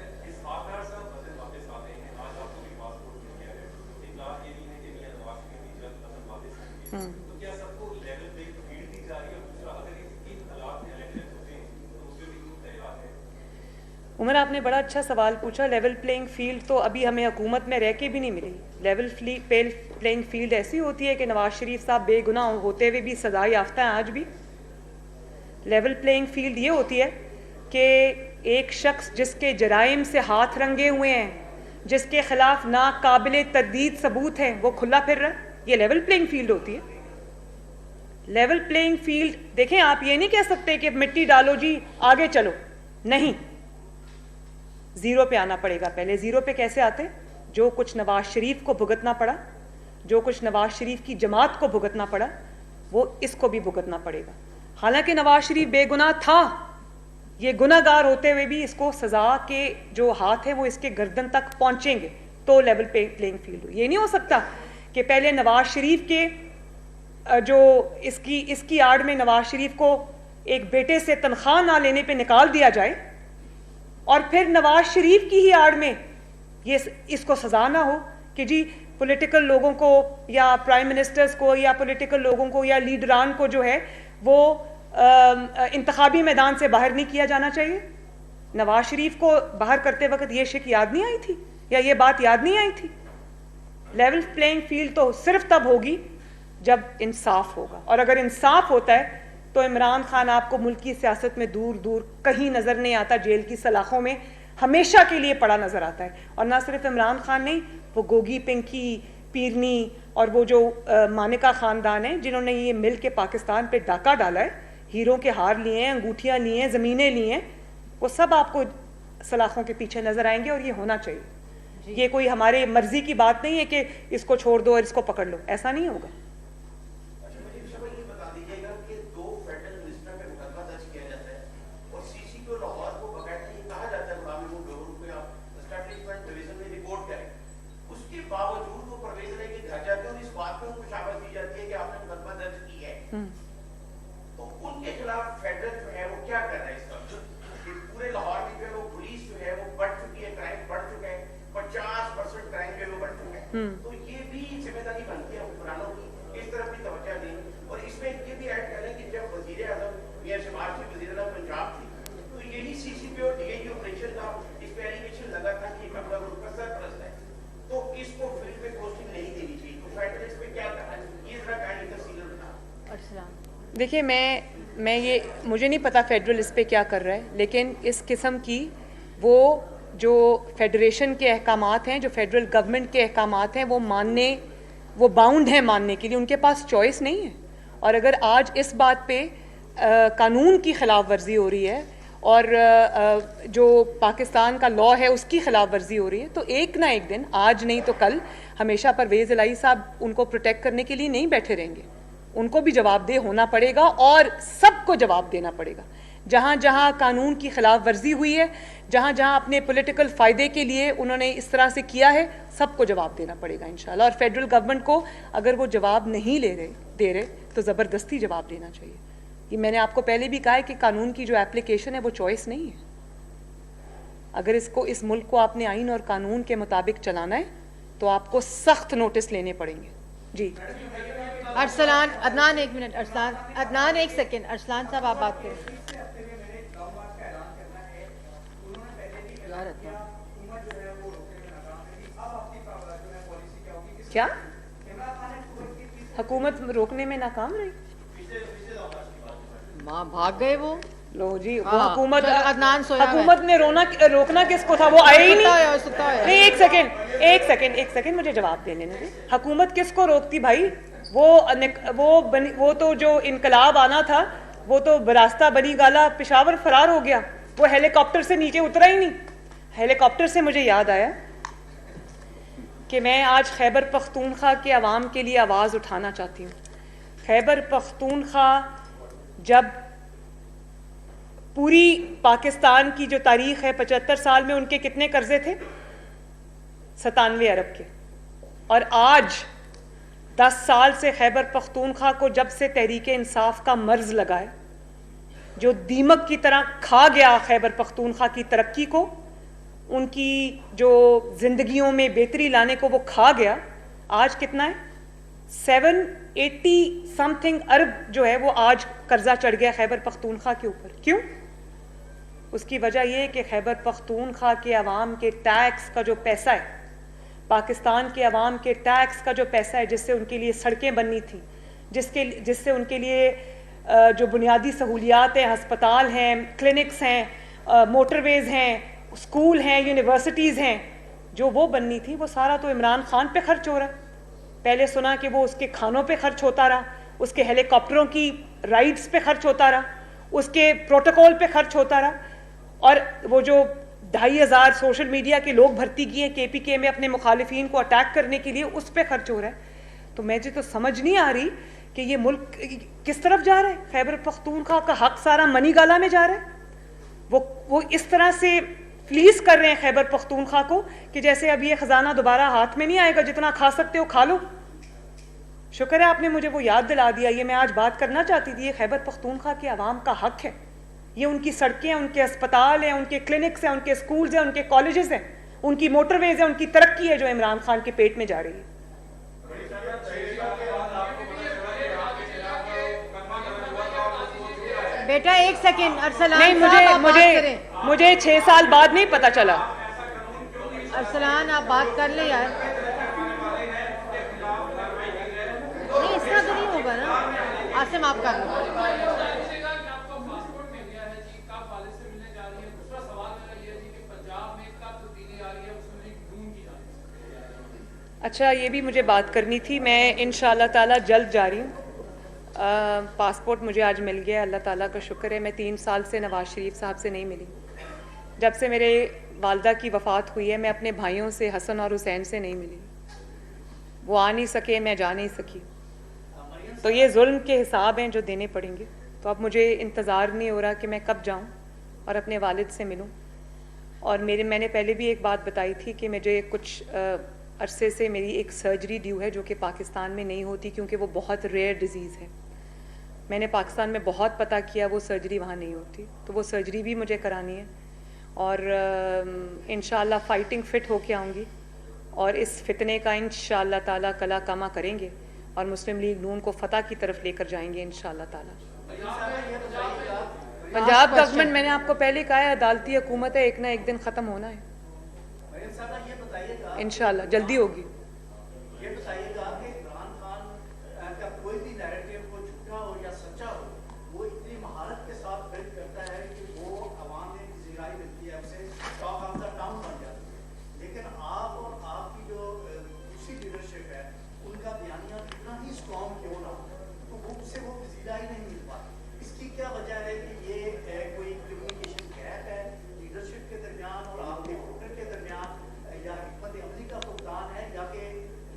[SPEAKER 2] उमर, आपने बड़ा अच्छा सवाल पूछा। लेवल प्लेइंग फील्ड तो अभी हमें हुकूमत में रह के भी नहीं मिली। लेवल प्लेइंग फील्ड ऐसी होती है कि नवाज शरीफ साहब बेगुनाह होते हुए भी सजा याफ्ता हैं आज भी। लेवल प्लेइंग फील्ड ये होती है कि एक शख्स जिसके जराइम से हाथ रंगे हुए हैं, जिसके खिलाफ नाकाबिले तरदीद सबूत हैं, वो खुला फिर रहा है, ये लेवल प्लेइंग फील्ड होती है। लेवल प्लेइंग फील्ड देखें, आप ये नहीं कह सकते कि मिट्टी डालो जी आगे चलो, नहीं, ज़ीरो पे आना पड़ेगा। पहले ज़ीरो पे कैसे आते? जो कुछ नवाज शरीफ को भुगतना पड़ा, जो कुछ नवाज शरीफ की जमात को भुगतना पड़ा, वो इसको भी भुगतना पड़ेगा। हालांकि नवाज शरीफ बेगुनाह था, ये गुनाहगार होते हुए भी इसको सज़ा के जो हाथ है वो इसके गर्दन तक पहुंचेंगे, तो लेवल प्लेइंग फील्ड। ये नहीं हो सकता कि पहले नवाज शरीफ के जो इसकी आड़ में नवाज शरीफ को एक बेटे से तनख्वाह ना लेने पे निकाल दिया जाए और फिर नवाज शरीफ की ही आड़ में ये इसको सज़ा ना हो कि जी पॉलिटिकल लोगों को या प्राइम मिनिस्टर्स को या पॉलिटिकल लोगों को या लीडरान को जो है वो इंतखाबी मैदान से बाहर नहीं किया जाना चाहिए। नवाज शरीफ को बाहर करते वक्त ये शिक याद नहीं आई थी या ये बात याद नहीं आई थी? लेवल प्लेइंग फील्ड तो सिर्फ तब होगी जब इंसाफ होगा, और अगर इंसाफ होता है तो इमरान खान आपको मुल्क की सियासत में दूर दूर कहीं नज़र नहीं आता, जेल की सलाखों में हमेशा के लिए पड़ा नज़र आता है। और ना सिर्फ इमरान खान नहीं, वो गोगी, पिंकी, पीरनी और वो जो मानिका ख़ानदान है जिन्होंने ये मिल के पाकिस्तान पे डाका डाला है, हीरों के हार लिए हैं, अंगूठियाँ ली हैं, ज़मीनें ली हैं, वो सब आपको सलाखों के पीछे नज़र आएंगे और ये होना चाहिए। ये कोई हमारे मर्जी की बात नहीं है कि इसको छोड़ दो और इसको पकड़ लो, ऐसा नहीं होगा।
[SPEAKER 5] अच्छा, मुझे विशाल ये बता दीजिएगा कि 2 फेडरल मिनिस्टर पे मुकदमा दर्ज किया जाता है और सीसी को लाहौर को बकायदा ये कहा जाता है गुलाम महमूद पे आप एस्टैब्लिशमेंट डिवीजन में रिपोर्ट करें, उसके बावजूद वो परवेज इलाही के घर जाते हैं और इस बात पे उनको शाबाश दी जाती है कि आपने मुकदमा दर्ज की है, तो उनके खिलाफ फेडरल जो है वो क्या कर रहा है इस वक्त? पूरे लाहौर में जो है वो पुलिस जो है वो बढ़ चुकी है, क्राइम बढ़ चुका है, 50% क्राइम जो है वो बढ़ चुका है, तो ये भी जिम्मेदारी बनती है हुक्मरानों की इस तरफ भी तवज्जो दें। और इसमें ये भी ऐड करें कि जब वजीर आजम मियां शहबाज शरीफ वजीर आजम पंजाब थी तो यही सीसीपी और डीआईजी ऑपरेशन का इस पे एलिगेशन लगा था कि कमला ग्रुप का सरपरस्त है, तो इसको फील्ड में पोस्टिंग नहीं देनी चाहिए, तो फेडरल इस पे क्या करना चाहिए, ये जरा काइंडली तफसील बताएं।
[SPEAKER 2] देखिए, मैं ये मुझे नहीं पता फेडरल इस पे क्या कर रहा है, लेकिन इस किस्म की वो जो फेडरेशन के अहकामात हैं, जो फेडरल गवर्नमेंट के अहकामात हैं, वो बाउंड हैं मानने के लिए, उनके पास चॉइस नहीं है। और अगर आज इस बात पे कानून की खिलाफ वर्जी हो रही है और जो पाकिस्तान का लॉ है उसकी खिलाफ वर्जी हो रही है, तो एक ना एक दिन, आज नहीं तो कल, हमेशा परवेज़ इलाही साहब उनको प्रोटेक्ट करने के लिए नहीं बैठे रहेंगे, उनको भी जवाबदेह होना पड़ेगा और सबको जवाब देना पड़ेगा। जहाँ जहाँ कानून की खिलाफ वर्जी हुई है, जहाँ जहाँ अपने पॉलिटिकल फ़ायदे के लिए उन्होंने इस तरह से किया है, सबको जवाब देना पड़ेगा इंशाल्लाह। और फेडरल गवर्नमेंट को अगर वो जवाब नहीं दे रहे तो ज़बरदस्ती जवाब देना चाहिए। ये मैंने आपको पहले भी कहा है कि कानून की जो एप्लीकेशन है वो चॉइस नहीं है। अगर इस मुल्क को आपने आइन और कानून के मुताबिक चलाना है तो आपको सख्त नोटिस लेने पड़ेंगे। जी
[SPEAKER 4] अरसलान, अदनान 1 मिनट, अदनान 1 सेकेंड, अरसलान साहब आप बात करें।
[SPEAKER 2] क्या हुकूमत रोकने में नाकाम रही?
[SPEAKER 4] माँ भाग गए वो।
[SPEAKER 2] लो जी, वो
[SPEAKER 4] हाँ,
[SPEAKER 2] हुकूमत
[SPEAKER 4] अदनान सोया
[SPEAKER 2] हुकूमत ने रोकना किसको था? वो आए ही नहीं।
[SPEAKER 4] सुता है।
[SPEAKER 2] नहीं, एक सेकंड मुझे जवाब देने दे। हुकूमत किसको रोकती भाई? वो तो जो इनकलाब आना था वो तो बरास्ता बनी गाला पेशावर फरार हो गया, वो हेलीकॉप्टर से नीचे उतरा ही नहीं। हेलीकॉप्टर से मुझे याद आया कि मैं आज खैबर पख्तूनख्वा के अवाम के लिए आवाज़ उठाना चाहती हूँ। खैबर पख्तूनख्वा जब पूरी पाकिस्तान की जो तारीख है, 75 साल में उनके कितने कर्जे थे? 97 अरब के। और आज 10 साल से खैबर पख्तूनख्वा को जब से तहरीक इंसाफ का मर्ज लगा है, जो दीमक की तरह खा गया खैबर पख्तूनख्वा की तरक्की को, उनकी जो जिंदगियों में बेहतरी लाने को वो खा गया, आज कितना है? 780 समथिंग अरब जो है वो आज कर्जा चढ़ गया खैबर पख्तूनख्वा के ऊपर। क्यों? उसकी वजह यह है कि खैबर पख्तूनख्वा के अवाम के टैक्स का जो पैसा है, पाकिस्तान के अवाम के टैक्स का जो पैसा है, जिससे उनके लिए सड़कें बननी थी, जिससे उनके लिए जो बुनियादी सहूलियात हैं, हस्पताल हैं, क्लिनिक्स हैं, मोटरवेज़ हैं, स्कूल हैं, यूनिवर्सिटीज़ हैं, जो वो बननी थी, वो सारा तो इमरान खान पे खर्च हो रहा है। पहले सुना कि वो उसके खानों पे खर्च होता रहा, उसके हेलीकॉप्टरों की राइड्स पे खर्च होता रहा, उसके प्रोटोकॉल पे खर्च होता रहा, और वो जो 2500 सोशल मीडिया के लोग भर्ती किए KPK में अपने मुखालिफिन को अटैक करने के लिए, उस पे खर्च हो रहा है। तो मुझे तो समझ नहीं आ रही कि ये मुल्क किस तरफ जा रहा है। खैबर पख्तूनख्वा का हक सारा मनी गाला में जा रहा है। वो इस तरह से फ्लीज कर रहे हैं खैबर पख्तूनख्वा को कि जैसे अब ये खजाना दोबारा हाथ में नहीं आएगा, जितना खा सकते हो खा लो। शुक्र है आपने मुझे वो याद दिला दिया, ये मैं आज बात करना चाहती थी। ये खैबर पख्तूनख्वा के अवाम का हक है, ये उनकी सड़कें हैं, उनके अस्पताल हैं, उनके क्लिनिक्स हैं, उनके स्कूल्स हैं, उनके कॉलेजेस हैं, उनकी मोटरवेज है, उनकी तरक्की है जो इमरान खान के पेट में जा रही है।
[SPEAKER 4] बेटा 1 सेकेंड, अरसलान
[SPEAKER 2] नहीं, मुझे 6 साल बाद नहीं पता चला।
[SPEAKER 4] अरसलान आप बात कर ले यार। नहीं, इस तरह तो नहीं होगा ना। आसिम आप कर लो।
[SPEAKER 2] अच्छा, ये भी मुझे बात करनी थी। मैं इंशाअल्लाह ताला जल्द जा रही हूँ। पासपोर्ट मुझे आज मिल गया, अल्लाह ताला का शुक्र है। मैं 3 साल से नवाज शरीफ साहब से नहीं मिली। जब से मेरे वालदा की वफ़ात हुई है मैं अपने भाइयों से, हसन और हुसैन से नहीं मिली। वो आ नहीं सके, मैं जा नहीं सकी। तो ये जुल्म के हिसाब हैं जो देने पड़ेंगे। तो अब मुझे इंतज़ार नहीं हो रहा कि मैं कब जाऊं और अपने वालिद से मिलूं। और मैंने पहले भी एक बात बताई थी कि मुझे कुछ अरसे से मेरी एक सर्जरी ड्यू है जो कि पाकिस्तान में नहीं होती क्योंकि वो बहुत रेयर डिज़ीज़ है। मैंने पाकिस्तान में बहुत पता किया, वो सर्जरी वहाँ नहीं होती, तो वो सर्जरी भी मुझे करानी है। और इंशाअल्लाह फ़ाइटिंग फ़िट होके आऊँगी और इस फितने का इंशाअल्लाह ताला कला कामा करेंगे और मुस्लिम लीग नून को फ़तह की तरफ लेकर जाएंगे इंशाअल्लाह ताला। पंजाब गवर्नमेंट, मैंने आपको पहले कहा है, अदालती हुकूमत है, एक ना एक दिन ख़त्म होना है इंशाअल्लाह, जल्दी होगी।
[SPEAKER 5] ये बताइएगा कि इमरान खान का कोई भी नैरेटिव हो, झूठा हो या सच्चा हो, वो इतनी महारत के साथ बिल्ड करता है कि वो अवाम में ज़िराई मिलती है, उससे टॉक ऑफ द टाउन बन जाती है। लेकिन आप और आपकी जो दूसरी लीडरशिप है, उनका बयानिया कितना ही स्ट्रॉन्ग क्यों ना हो, तो वो उससे वो ज़िराई नहीं मिल पाती। इसकी क्या वजह है कि ये कोई कम्युनिकेशन गैप है लीडरशिप के दरमियान और आपके वोटर के दरमियान, या हिकमत अमली का फुकदान है, या कि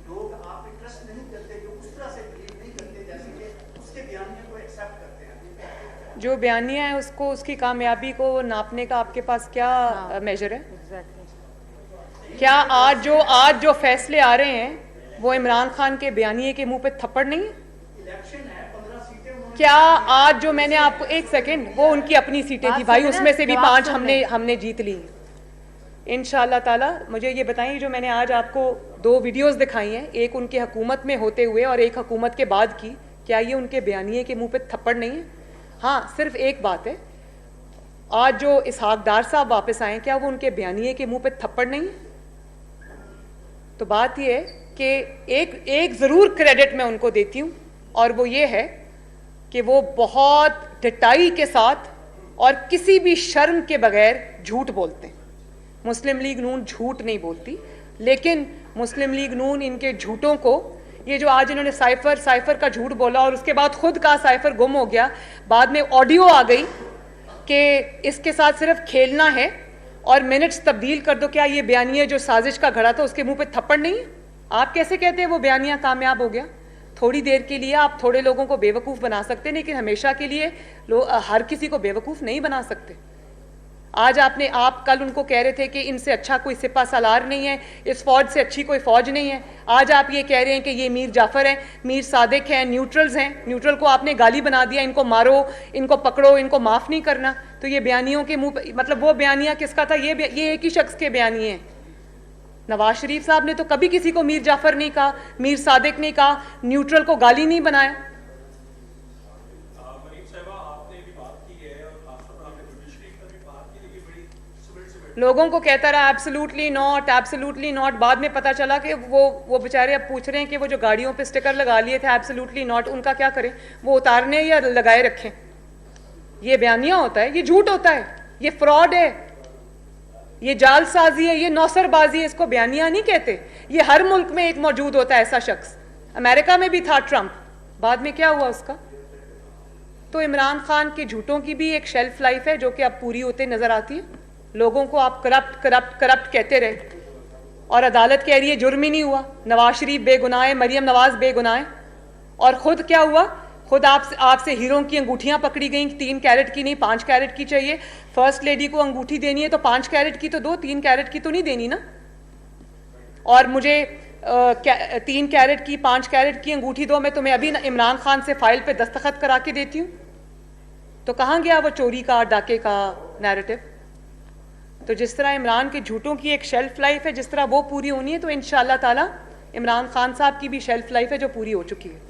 [SPEAKER 5] लोग आप पे ट्रस्ट नहीं करते, जो उस तरह से बिलीव नहीं करते जैसे कि उसके बयानिया को एक्सेप्ट करते हैं?
[SPEAKER 2] जो बयानिया है उसको, उसकी कामयाबी को नापने का आपके पास क्या मेजर है? क्या आज जो फैसले आ रहे हैं वो इमरान खान के बयानिए के मुंह पे थप्पड़ नहीं है?
[SPEAKER 5] इलेक्शन है, 15 सीटें।
[SPEAKER 2] क्या आज जो मैंने आपको, एक सेकंड, वो उनकी अपनी सीटें थी भाई, उसमें से भी 5 हमने जीत ली इंशाअल्लाह ताला। मुझे ये बताइए, जो मैंने आज आपको 2 वीडियोस दिखाई हैं, एक उनके हुकूमत में होते हुए और एक हुकूमत के बाद की, क्या ये उनके बयानिए के मुंह पे थप्पड़ नहीं है? हाँ, सिर्फ एक बात है, आज जो इसहाक डार साहब वापस आए, क्या वो उनके बयानिए के मुंह पे थप्पड़ नहीं है? तो बात ये है कि एक ज़रूर क्रेडिट मैं उनको देती हूँ, और वो ये है कि वो बहुत डटाई के साथ और किसी भी शर्म के बगैर झूठ बोलते हैं। मुस्लिम लीग नून झूठ नहीं बोलती, लेकिन मुस्लिम लीग नून इनके झूठों को, ये जो आज इन्होंने साइफर का झूठ बोला और उसके बाद खुद का साइफर गुम हो गया, बाद में ऑडियो आ गई कि इसके साथ सिर्फ खेलना है और मिनट्स तब्दील कर दो, क्या ये बयानिया जो साजिश का घड़ा था उसके मुंह पे थप्पड़ नहीं है? आप कैसे कहते हैं वो बयानिया कामयाब हो गया? थोड़ी देर के लिए आप थोड़े लोगों को बेवकूफ़ बना सकते हैं, लेकिन हमेशा के लिए हर किसी को बेवकूफ़ नहीं बना सकते। आज आप कल उनको कह रहे थे कि इनसे अच्छा कोई सिपा सालार नहीं है, इस फौज से अच्छी कोई फौज नहीं है। आज आप ये कह रहे हैं कि ये मीर जाफ़र हैं, मीर सादिक हैं, न्यूट्रल्स हैं। न्यूट्रल को आपने गाली बना दिया, इनको मारो, इनको पकड़ो, इनको माफ़ नहीं करना। तो ये बयानियों के मुंह, मतलब वो बयानिया किसका था? ये एक ही शख्स के बयानिए हैं। नवाज शरीफ साहब ने तो कभी किसी को मीर जाफ़र नहीं कहा, मीर सादिक नहीं कहा, न्यूट्रल को गाली नहीं बनाया। लोगों को कहता रहा एब्सोल्युटली नॉट, बाद में पता चला कि वो बेचारे अब पूछ रहे हैं कि वो जो गाड़ियों पे स्टिकर लगा लिए थे एब्सोल्युटली नॉट, उनका क्या करें? वो उतारने या लगाए रखें? ये बयानिया होता है, ये झूठ होता है, ये फ्रॉड है, ये जालसाजी है, ये नौसरबाजी है। इसको बयानिया नहीं कहते। ये हर मुल्क में एक मौजूद होता है ऐसा शख्स। अमेरिका में भी था ट्रंप, बाद में क्या हुआ उसका? तो इमरान खान के झूठों की भी एक शेल्फ लाइफ है जो कि अब पूरी होते नजर आती है। लोगों को आप करप्ट कहते रहे और अदालत कह रही है जुर्म ही नहीं हुआ, नवाज शरीफ बेगुनाह है, मरियम नवाज बेगुनाह है। और खुद क्या हुआ? खुद आपसे हीरों की अंगूठियां पकड़ी गई, 3 कैरेट की नहीं 5 कैरेट की चाहिए। फर्स्ट लेडी को अंगूठी देनी है तो 5 कैरेट की तो दो, 3 कैरेट की तो नहीं देनी ना। और मुझे 3 कैरेट की 5 कैरेट की अंगूठी दो, मैं तुम्हें अभी इमरान खान से फाइल पे दस्तखत करा के देती हूँ। तो कहाँ गया वो चोरी का, डाके का नैरेटिव? तो जिस तरह इमरान के झूठों की एक शेल्फ लाइफ है, जिस तरह वो पूरी होनी है, तो इंशाअल्लाह ताला इमरान खान साहब की भी शेल्फ लाइफ है जो पूरी हो चुकी है।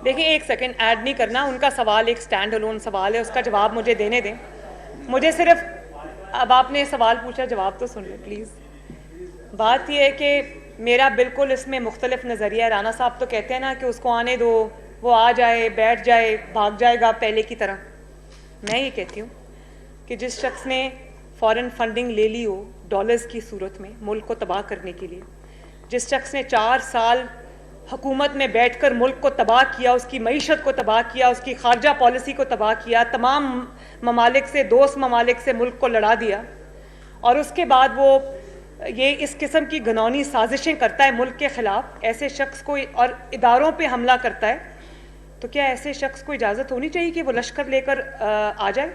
[SPEAKER 2] देखिए, एक सेकंड ऐड नहीं करना, उनका सवाल एक स्टैंड अलोन सवाल है, उसका जवाब मुझे देने दें। मुझे सिर्फ, अब आपने सवाल पूछा, जवाब तो सुन लें प्लीज़। बात यह है कि मेरा बिल्कुल इसमें मुख्तलिफ नज़रिया है। राना साहब तो कहते हैं ना कि उसको आने दो, वो आ जाए, बैठ जाए, भाग जाएगा पहले की तरह। मैं ये कहती हूँ कि जिस शख्स ने फॉरेन फंडिंग ले ली हो डॉलर्स की सूरत में मुल्क को तबाह करने के लिए, जिस शख्स ने 4 साल हुकूमत में बैठकर मुल्क को तबाह किया, उसकी मईशत को तबाह किया, उसकी खारजा पॉलिसी को तबाह किया, तमाम ममालिक से, दोस्त ममालिक से मुल्क को लड़ा दिया, और उसके बाद वो ये इस किस्म की घनौनी साजिशें करता है मुल्क के ख़िलाफ़, ऐसे शख्स को और इदारों पे हमला करता है, तो क्या ऐसे शख्स को इजाज़त होनी चाहिए कि वो लश्कर लेकर आ जाए,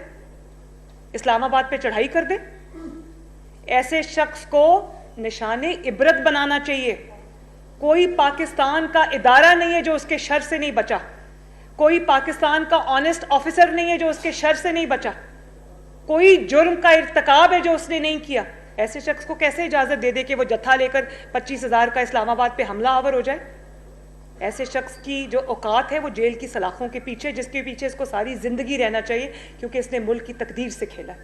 [SPEAKER 2] इस्लामाबाद पे चढ़ाई कर दे? ऐसे शख्स को निशाने इबरत बनाना चाहिए। कोई पाकिस्तान का इदारा नहीं है जो उसके शर से नहीं बचा, कोई पाकिस्तान का ऑनेस्ट ऑफिसर नहीं है जो उसके शर से नहीं बचा, कोई जुर्म का इर्तिकाब है जो उसने नहीं किया। ऐसे शख्स को कैसे इजाज़त दे दे कि वो जत्था लेकर 25,000 का इस्लामाबाद पे हमला आवर हो जाए? ऐसे शख्स की जो औकात है वो जेल की सलाखों के पीछे, जिसके पीछे इसको सारी ज़िंदगी रहना चाहिए, क्योंकि इसने मुल्क की तकदीर से खेला है।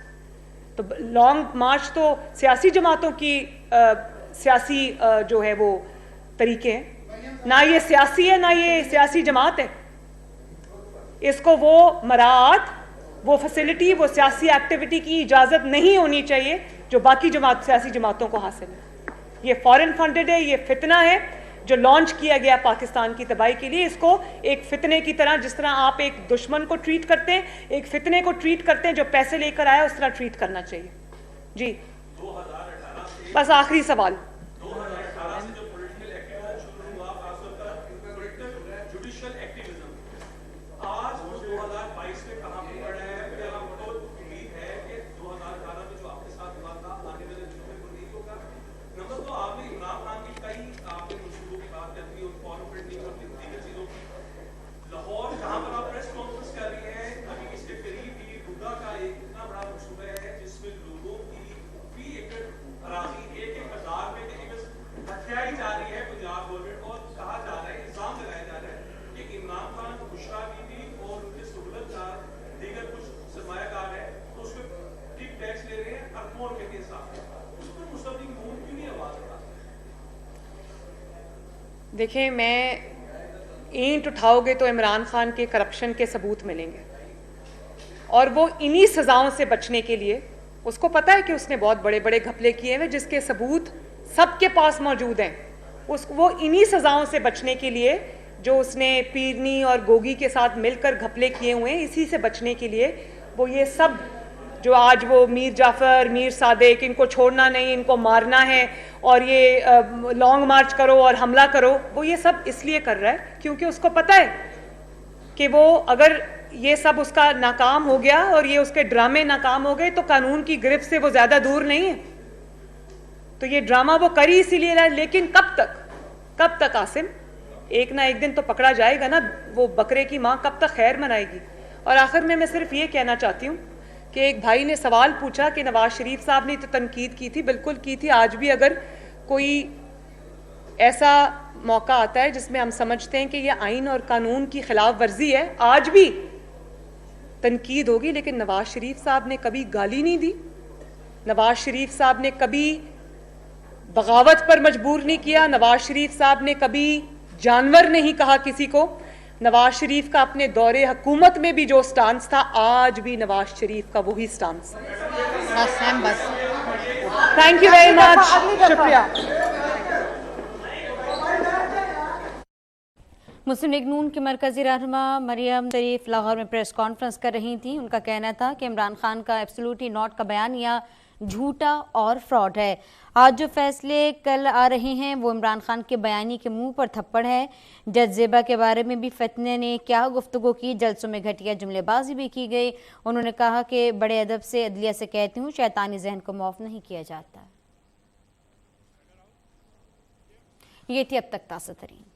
[SPEAKER 2] तो लॉन्ग मार्च तो सियासी जमातों की सियासी जो है वो तरीके हैं, ना ये सियासी है ना ये सियासी जमात है। इसको वो मराआत, वो फैसिलिटी, वो सियासी एक्टिविटी की इजाज़त नहीं होनी चाहिए जो बाकी सियासी जमातों को हासिल है। ये फॉरेन फंडेड है, ये फितना है जो लॉन्च किया गया पाकिस्तान की तबाही के लिए। इसको एक फितने की तरह, जिस तरह आप एक दुश्मन को ट्रीट करते हैं, एक फितने को ट्रीट करते हैं जो पैसे लेकर आया, उस तरह ट्रीट करना चाहिए। जी,
[SPEAKER 3] 2018 से
[SPEAKER 2] बस आखिरी सवाल।
[SPEAKER 3] 2018 से जो पॉलिटिकल एक्टिविज्म शुरू हुआ, खासतौर पर जुडिशियल एक्टिविज्म, आज 2022 में कहां पे पड़ा है? फिर आपको उम्मीद है कि 2018 में जो आपके साथ हुआ था आने वाले दिनों में नहीं होगा? नंबर 2, आपने इमरान खान की कई आपने मंसूबों की बात करती है, फॉरन फंडिंग और दीगर चीजों की। लाहौर जहां पर आप प्रेस कॉन्फ्रेंस कर रही हैं, अभी इसके करीब ही रुदा का एक इतना बड़ा मंसूबा है जिसमें लोगों की 20 एकड़ अराजी 1-1 हजार में हथियाई जा रही है पंजाब गवर्नमेंट, और कहा जा रहा है, इल्जाम लगाया जा रहा है कि इमरान खान, बुशरा बीबी और उनके सहूलतकार दीगर कुछ सरमायाकार है, तो उस पर टिप टैक्स ले रहे हैं अरबों रुपए के हिसाब से। उस पर मुस्लिम मूव क्यों नहीं आवाज उठा?
[SPEAKER 2] देखिए, मैं ईंट उठाओगे तो इमरान खान के करप्शन के सबूत मिलेंगे, और वो इन्हीं सज़ाओं से बचने के लिए, उसको पता है कि उसने बहुत बड़े बड़े घपले किए हैं जिसके सबूत सबके पास मौजूद हैं, वो इन्हीं सज़ाओं से बचने के लिए, जो उसने पीरनी और गोगी के साथ मिलकर घपले किए हुए हैं, इसी से बचने के लिए वो ये सब जो आज वो मीर जाफ़र, मीर सादिक, इनको छोड़ना नहीं, इनको मारना है, और ये लॉन्ग मार्च करो और हमला करो, वो ये सब इसलिए कर रहा है क्योंकि उसको पता है कि वो अगर ये सब उसका नाकाम हो गया और ये उसके ड्रामे नाकाम हो गए तो कानून की गिरफ्त से वो ज़्यादा दूर नहीं है। तो ये ड्रामा वो कर ही इसीलिए रहा है। लेकिन कब तक आसिम? एक ना एक दिन तो पकड़ा जाएगा ना। वो बकरे की माँ कब तक खैर मनाएगी? और आखिर में मैं सिर्फ ये कहना चाहती हूँ कि एक भाई ने सवाल पूछा कि नवाज शरीफ साहब ने तो तनकीद की थी, बिल्कुल की थी। आज भी अगर कोई ऐसा मौका आता है जिसमें हम समझते हैं कि यह आइन और कानून की खिलाफ वर्जी है, आज भी तनकीद होगी। लेकिन नवाज शरीफ साहब ने कभी गाली नहीं दी, नवाज शरीफ साहब ने कभी बगावत पर मजबूर नहीं किया, नवाज शरीफ साहब ने कभी जानवर नहीं कहा किसी को। नवाज शरीफ का अपने दौरे हुकूमत में भी जो स्टांस था, आज भी नवाज शरीफ का वही स्टांस है।
[SPEAKER 4] बस
[SPEAKER 2] थैंक यू वेरी मच, शुक्रिया।
[SPEAKER 6] मुस्लिम लीग नून की मरकजी रहनुमा मरियम शरीफ लाहौर में प्रेस कॉन्फ्रेंस कर रही थी। उनका कहना था कि इमरान खान का एब्सोल्युटली नॉट का बयानिया झूठा और फ्रॉड है। आज जो फैसले कल आ रहे हैं वो इमरान खान के बयानी के मुंह पर थप्पड़ है। जज ज़ेबा के बारे में भी फितने ने क्या गुफ्तगू की, जलसों में घटिया जुमलेबाजी भी की गई। उन्होंने कहा कि बड़े अदब से अदलिया से कहती हूँ, शैतानी जहन को माफ़ नहीं किया जाता। ये थी अब तक ताज़ा तरीन।